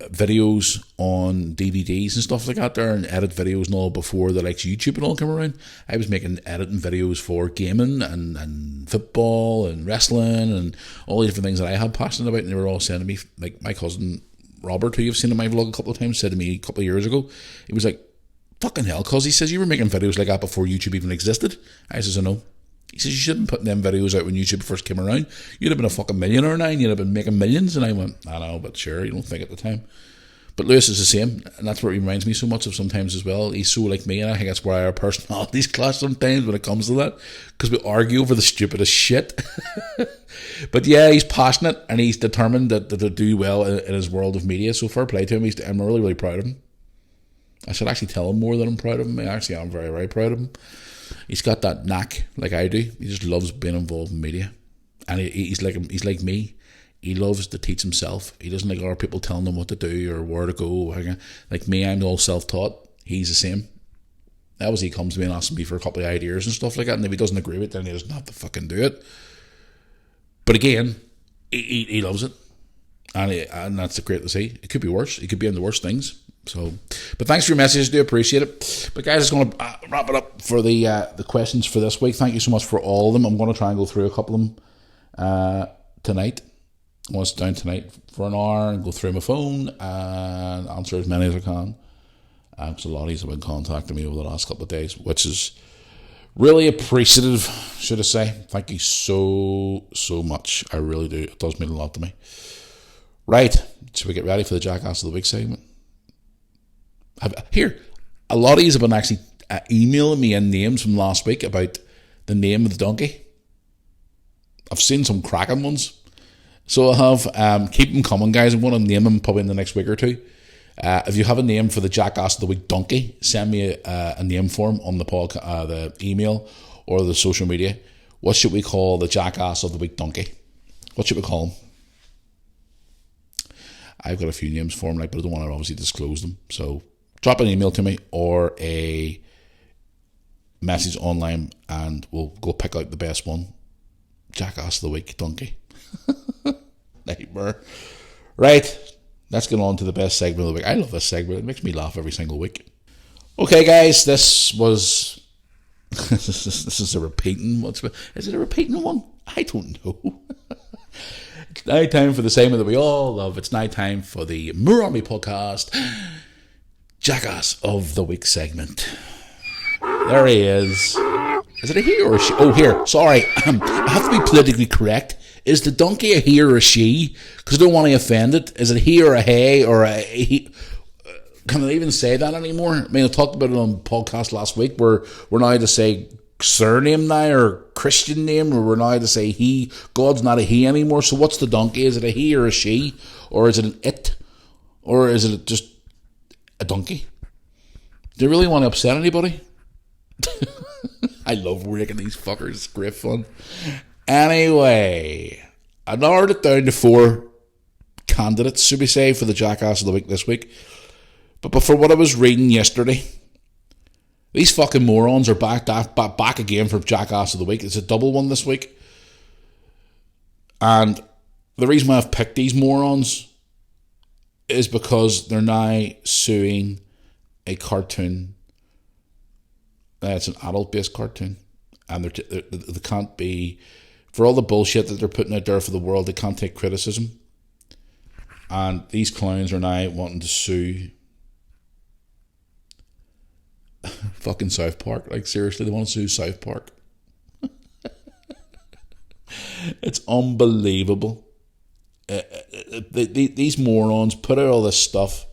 videos on DVDs and stuff like that there, and edit videos and all before the likes of YouTube and all came around. I was making editing videos for gaming and football and wrestling and all the different things that I had passionate about, and they were all saying to me, like my cousin Robert, who you've seen in my vlog a couple of times, said to me a couple of years ago, he was like, "Fucking hell, cuz," he says, "you were making videos like that before YouTube even existed." I says, "I know." He says, "You shouldn't be putting them videos out when YouTube first came around. You'd have been a fucking millionaire now, and you'd have been making millions." And I went, "I know, but sure, you don't think at the time." But Lewis is the same, and that's what he reminds me so much of sometimes as well. He's so like me, and I think that's why our personalities clash sometimes when it comes to that, because we argue over the stupidest shit. But yeah, he's passionate, and he's determined to do well in his world of media. So fair play to him. I'm really, really proud of him. I should actually tell him more that I'm proud of him. I am very, very proud of him. He's got that knack like I do. He just loves being involved in media, and he's like me. He loves to teach himself. He doesn't like other people telling him what to do or where to go. Like me, I'm all self-taught. He's the same. Obviously, he comes to me and asks me for a couple of ideas and stuff like that, and if he doesn't agree with it, then he doesn't have to fucking do it. But again, he loves it, and that's great to see. It could be worse. It could be in the worst things. So, but thanks for your messages. Do appreciate it. But guys, I'm going to wrap it up for the questions for this week. Thank you so much for all of them. I'm going to try and go through a couple of them tonight. I want to sit down tonight for an hour and go through my phone and answer as many as I can. Because a lot of these have been contacting me over the last couple of days, which is really appreciative, should I say. Thank you so much. I really do. It does mean a lot to me. Right, should we get ready for the Jackass of the Week segment? Here, a lot of these have been actually emailing me in names from last week about the name of the donkey. I've seen some cracking ones. So I have, keep them coming, guys. I'm going to name them probably in the next week or two. If you have a name for the Jackass of the Week donkey, send me a name for him on the email or the social media. What should we call the Jackass of the Week donkey? What should we call him? I've got a few names for him, but I don't want to obviously disclose them. So drop an email to me or a message online, and we'll go pick out the best one. Jackass of the Week donkey. Nightmare. Right, let's get on to the best segment of the week. I love this segment. It makes me laugh every single week. Okay, guys, this was this is a repeating. Is it a repeating one? I don't know. It's night time for the segment that we all love. It's night time for the Moore Army podcast Jackass of the Week segment. There he is. Is it a he or a she? Oh, here. Sorry, I have to be politically correct. Is the donkey a he or a she? Because I don't want to offend it. Is it he or a hey or a he? Can I even say that anymore? I mean, I talked about it on the podcast last week where we're now to say surname now or Christian name, or we're now to say he. God's not a he anymore. So what's the donkey? Is it a he or a she? Or is it an it? Or is it just a donkey? Do you really want to upset anybody? I love breaking these fuckers. It's great fun. Anyway, I narrowed it down to 4 candidates, should we say, for the Jackass of the Week this week. But before what I was reading yesterday, these fucking morons are back again for Jackass of the Week. It's a double one this week. And the reason why I've picked these morons is because they're now suing a cartoon. It's an adult-based cartoon. And they can't be... For all the bullshit that they're putting out there for the world, they can't take criticism. And these clowns are now wanting to sue fucking South Park. Like, seriously, they want to sue South Park. It's unbelievable. These morons put out all this stuff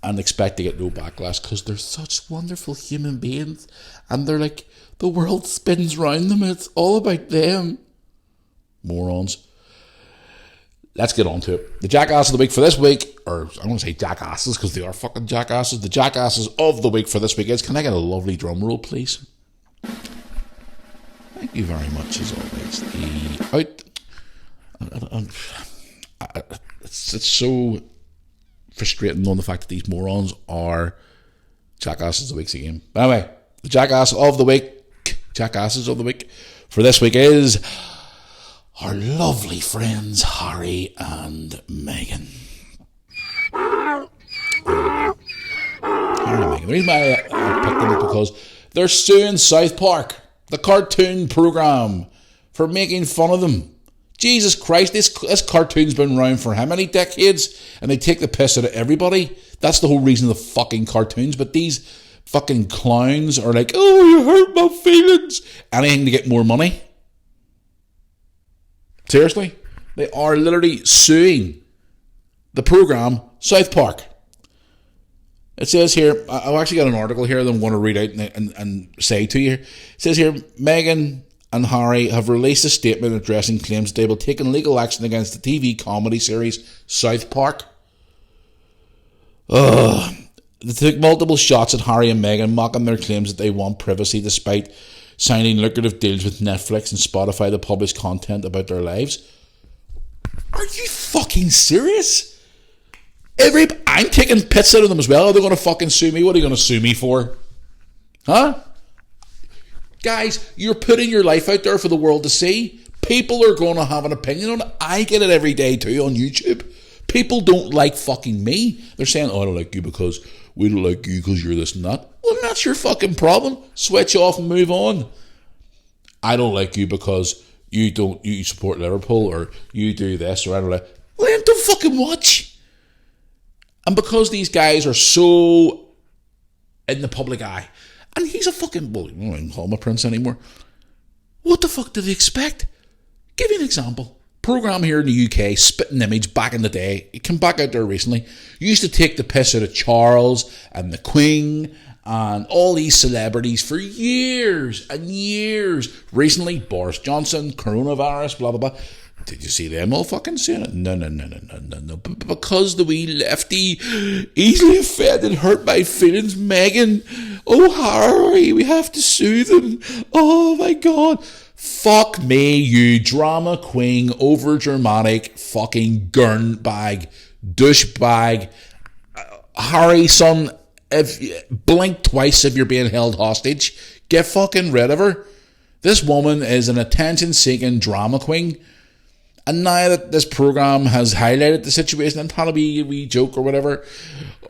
and expect to get no backlash because they're such wonderful human beings, and they're like, the world spins round them, it's all about them. Morons. Let's get on to it. The Jackass of the Week for this week, or I'm going to say jackasses because they are fucking jackasses. The Jackasses of the Week for this week is, can I get a lovely drum roll, please? Thank you very much, as always. It's so frustrating knowing the fact that these morons are Jackasses of the Week again. But anyway, the Jackass of the Week, Jackasses of the Week for this week is our lovely friends Harry and Meghan. Harry and Meghan. The reason why I picked them is because they're suing South Park, the cartoon programme, for making fun of them. Jesus Christ, this cartoon's been around for how many decades? And they take the piss out of everybody. That's the whole reason of the fucking cartoons. But these fucking clowns are like, oh, you hurt my feelings. Anything to get more money. Seriously? They are literally suing the programme South Park. It says here, I've actually got an article here that I'm going to read out and say to you. It says here, Meghan and Harry have released a statement addressing claims that they will take legal action against the TV comedy series South Park. They took multiple shots at Harry and Meghan, mocking their claims that they want privacy despite signing lucrative deals with Netflix and Spotify to publish content about their lives. Are you fucking serious? I'm taking pits out of them as well. Are they going to fucking sue me? What are you going to sue me for? Huh? Guys, you're putting your life out there for the world to see. People are going to have an opinion on it. I get it every day too on YouTube. People don't like fucking me. They're saying, oh, I don't like you because we don't like you because you're this and that. Well, that's your fucking problem. Switch off and move on. I don't like you because you support Liverpool or you do this or I don't like. Well, then don't fucking watch. And because these guys are so in the public eye, and he's a fucking, well, I don't even call him a prince anymore. What the fuck do they expect? Give you an example. Program here in the UK, Spitting Image, back in the day, it came back out there recently, used to take the piss out of Charles and the Queen and all these celebrities for years and years. Recently, Boris Johnson, coronavirus, blah, blah, blah. Did you see them all fucking saying it? No. Because the wee lefty, easily offended, hurt my feelings, Meghan. Oh, Harry, we have to sue them. Oh, my God. Fuck me, you drama queen, over-dramatic, fucking gurn bag, douchebag. Harry, son, if blink twice if you're being held hostage. Get fucking rid of her. This woman is an attention-seeking drama queen. And now that this program has highlighted the situation and had to be a wee joke or whatever,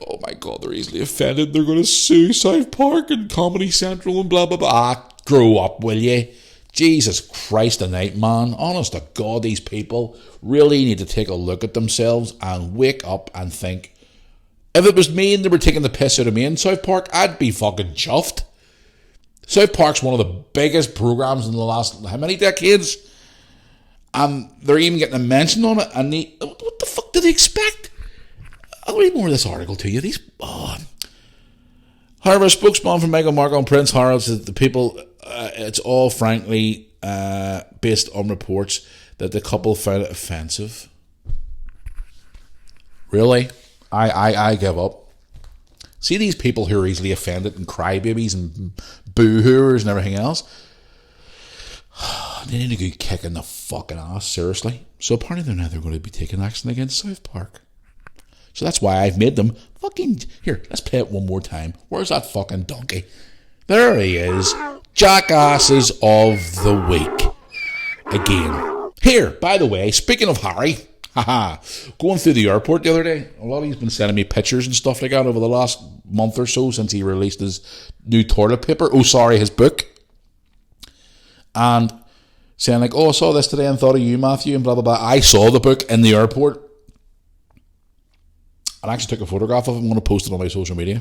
oh my God, they're easily offended. They're going to sue South Park and Comedy Central and blah, blah, blah. Grow up, will you? Jesus Christ tonight, man. Honest to God, these people really need to take a look at themselves and wake up and think, if it was me and they were taking the piss out of me in South Park, I'd be fucking chuffed. South Park's one of the biggest programs in the last, how many decades? They're even getting a mention on it, and what the fuck do they expect? I'll read more of this article to you. However, a spokesman for Meghan Markle and Prince Harry says that the people, it's all frankly based on reports that the couple found it offensive. Really? I give up. See these people who are easily offended and crybabies and boo-hooers and everything else? They need to go kick in the fucking ass, seriously. So apparently they're going to be taking action against South Park. So that's why I've made them fucking... Here, let's play it one more time. Where's that fucking donkey? There he is. Jackasses of the week. Again. Here, by the way, speaking of Harry, going through the airport the other day, a lot of he's been sending me pictures and stuff like that over the last month or so since he released his new toilet paper. His book. And saying like, I saw this today and thought of you, Matthew, and blah, blah, blah. I saw the book in the airport. I actually took a photograph of it. I'm going to post it on my social media.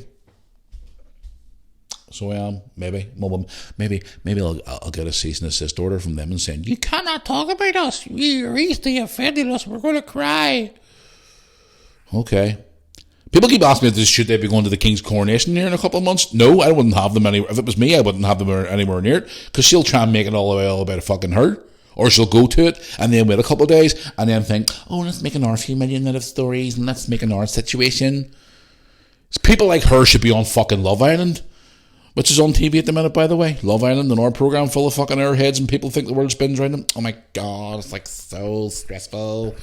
So I am. Maybe I'll get a cease and desist order from them and saying, you cannot talk about us. You're easily offended us. We're going to cry. Okay. People keep asking me, should they be going to the King's coronation here in a couple of months? No, I wouldn't have them anywhere. If it was me, I wouldn't have them anywhere near it, because she'll try and make it all about fucking her. Or she'll go to it and then wait a couple of days and then think, let's make another few million out of stories and let's make another situation. People like her should be on fucking Love Island, which is on TV at the minute, by the way. Love Island, an hour program full of fucking airheads, and people think the world spins around them. Oh my God, it's like so stressful.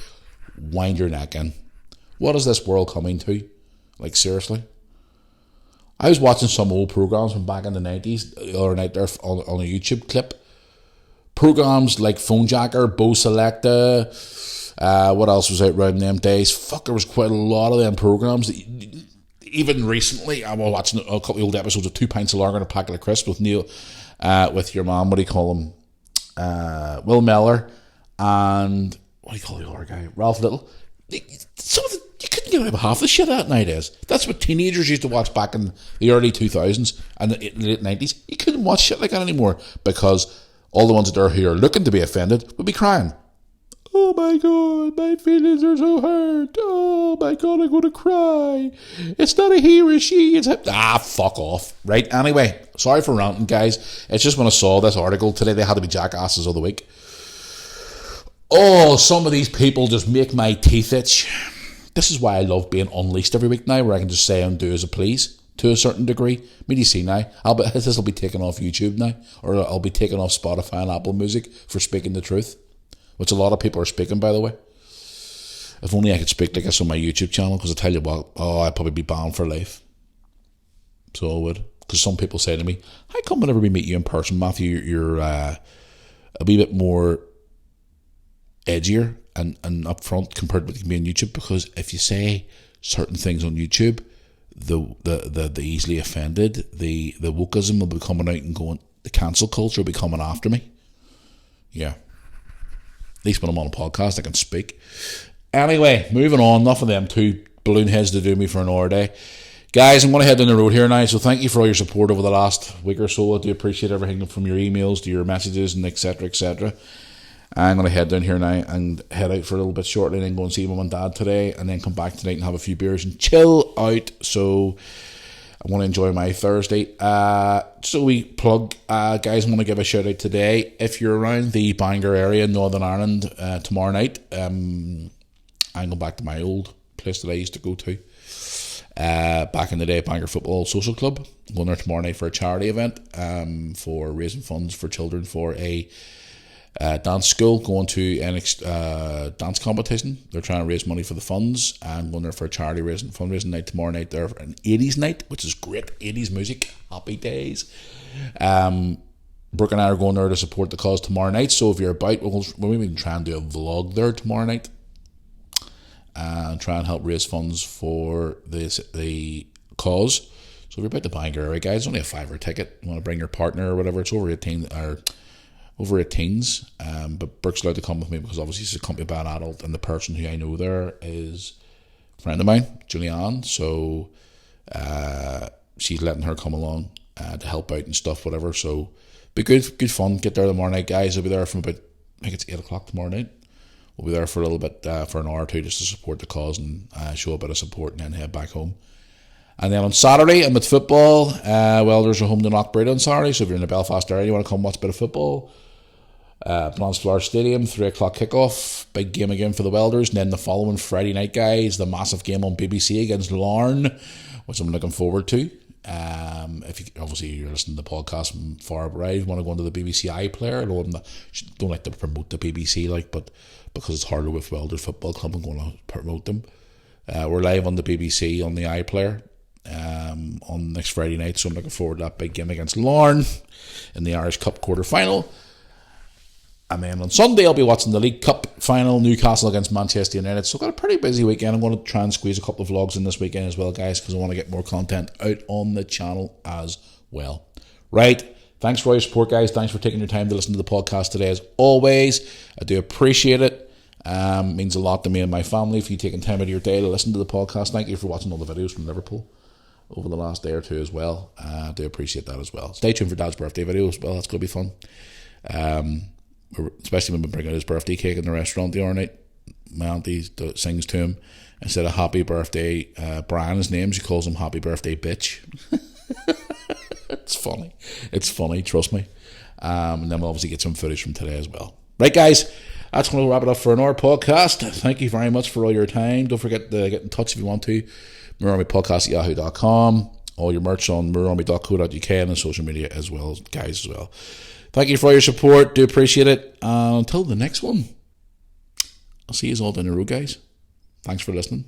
Wind your neck in. What is this world coming to? Like, seriously? I was watching some old programs from back in the 90s the other night there on a YouTube clip. Programs like Phone Jacker, Bo Selecta, what else was out around them days? Fuck, there was quite a lot of them programs. Even recently, I was watching a couple of old episodes of 2 Pints of Lager and a Packet of Crisps with Neil, with your mom, what do you call him? Will Mellor, and what do you call the other guy? Ralph Little. You couldn't get out of half the shit out nowadays. That's what teenagers used to watch back in the early 2000s and the late 90s. You couldn't watch shit like that anymore, because all the ones that are here looking to be offended would be crying. Oh my God, my feelings are so hurt. Oh my God, I'm going to cry. It's not a he or she. It's fuck off. Right, anyway, sorry for ranting, guys. It's just when I saw this article today, they had to be jackasses of the week. Some of these people just make my teeth itch. This is why I love being unleashed every week now, where I can just say and do as I please. To a certain degree. You see now, this will be taken off YouTube now, or I'll be taken off Spotify and Apple Music for speaking the truth, which a lot of people are speaking, by the way. If only I could speak like this on my YouTube channel, because I tell you what, I'd probably be banned for life. So I would, because some people say to me, how come whenever we meet you in person, Matthew, you're a wee bit more edgier and upfront compared to what you can be on YouTube? Because if you say certain things on YouTube, the easily offended, the wokeism will be coming out and going, the cancel culture will be coming after me. Yeah. At least when I'm on a podcast, I can speak. Anyway, moving on. Enough of them two balloon heads to do me for an hour day. Guys, I'm going to head down the road here now, so thank you for all your support over the last week or so. I do appreciate everything from your emails to your messages and etc, etc. I'm going to head down here now and head out for a little bit shortly and then go and see mum and dad today and then come back tonight and have a few beers and chill out. So I want to enjoy my Thursday. So we plug, guys, I want to give a shout out today. If you're around the Bangor area in Northern Ireland tomorrow night, I'm going back to my old place that I used to go to. Back in the day, Bangor Football Social Club. I'm going there tomorrow night for a charity event for raising funds for children for a dance school, going to an dance competition. They're trying to raise money for the funds. I'm going there for a charity fundraising night tomorrow night there for an 80s night, which is great. 80s music, happy days. Brooke and I are going there to support the cause tomorrow night, so if you're about, we'll maybe try and do a vlog there tomorrow night and try and help raise funds for the cause. So if you're about to buy area, guys, it's only a $5 ticket. You want to bring your partner or whatever, it's over 18s, but Brooke's allowed to come with me because obviously she's accompanied by an adult, and the person who I know there is a friend of mine, Julianne, so she's letting her come along to help out and stuff, whatever. So be good fun. Get there tomorrow night, guys. I'll be there from about, I think it's 8 o'clock tomorrow night. We'll be there for a little bit, for an hour or two, just to support the cause and show a bit of support, and then head back home. And then on Saturday, I'm at football. Welders are home to Knockbraid on Saturday, so if you're in the Belfast area, you want to come watch a bit of football. Blansflower Stadium, 3 o'clock kickoff. Big game again for the Welders. And then the following Friday night, guys, the massive game on BBC against Larne, which I'm looking forward to. If you obviously you're listening to the podcast from far abroad, you want to go into the BBC iPlayer. I know don't like to promote the BBC, but because it's harder with Wilder Football Club, I'm going to promote them. We're live on the BBC on the iPlayer on next Friday night, so I'm looking forward to that big game against Larne in the Irish Cup quarter final. And then on Sunday, I'll be watching the League Cup final, Newcastle against Manchester United. So I've got a pretty busy weekend. I'm going to try and squeeze a couple of vlogs in this weekend as well, guys, because I want to get more content out on the channel as well. Right. Thanks for all your support, guys. Thanks for taking your time to listen to the podcast today. As always, I do appreciate it. It means a lot to me and my family if you taking time out of your day to listen to the podcast. Thank you for watching all the videos from Liverpool over the last day or two as well. I do appreciate that as well. Stay tuned for Dad's birthday video as well. That's going to be fun. Especially when we bring out his birthday cake in the restaurant the other night. My auntie sings to him instead of happy birthday Brian, his name, she calls him happy birthday bitch. It's funny, trust me. And then we'll obviously get some footage from today as well. Right, guys, that's going to wrap it up for another podcast. Thank you very much for all your time. Don't forget to get in touch if you want to. MoorArmyPodcast@yahoo.com. All your merch on moorarmy.co.uk and on social media as well, guys, as well. Thank you for all your support. Do appreciate it. Until the next one, I'll see you all down the road, guys. Thanks for listening.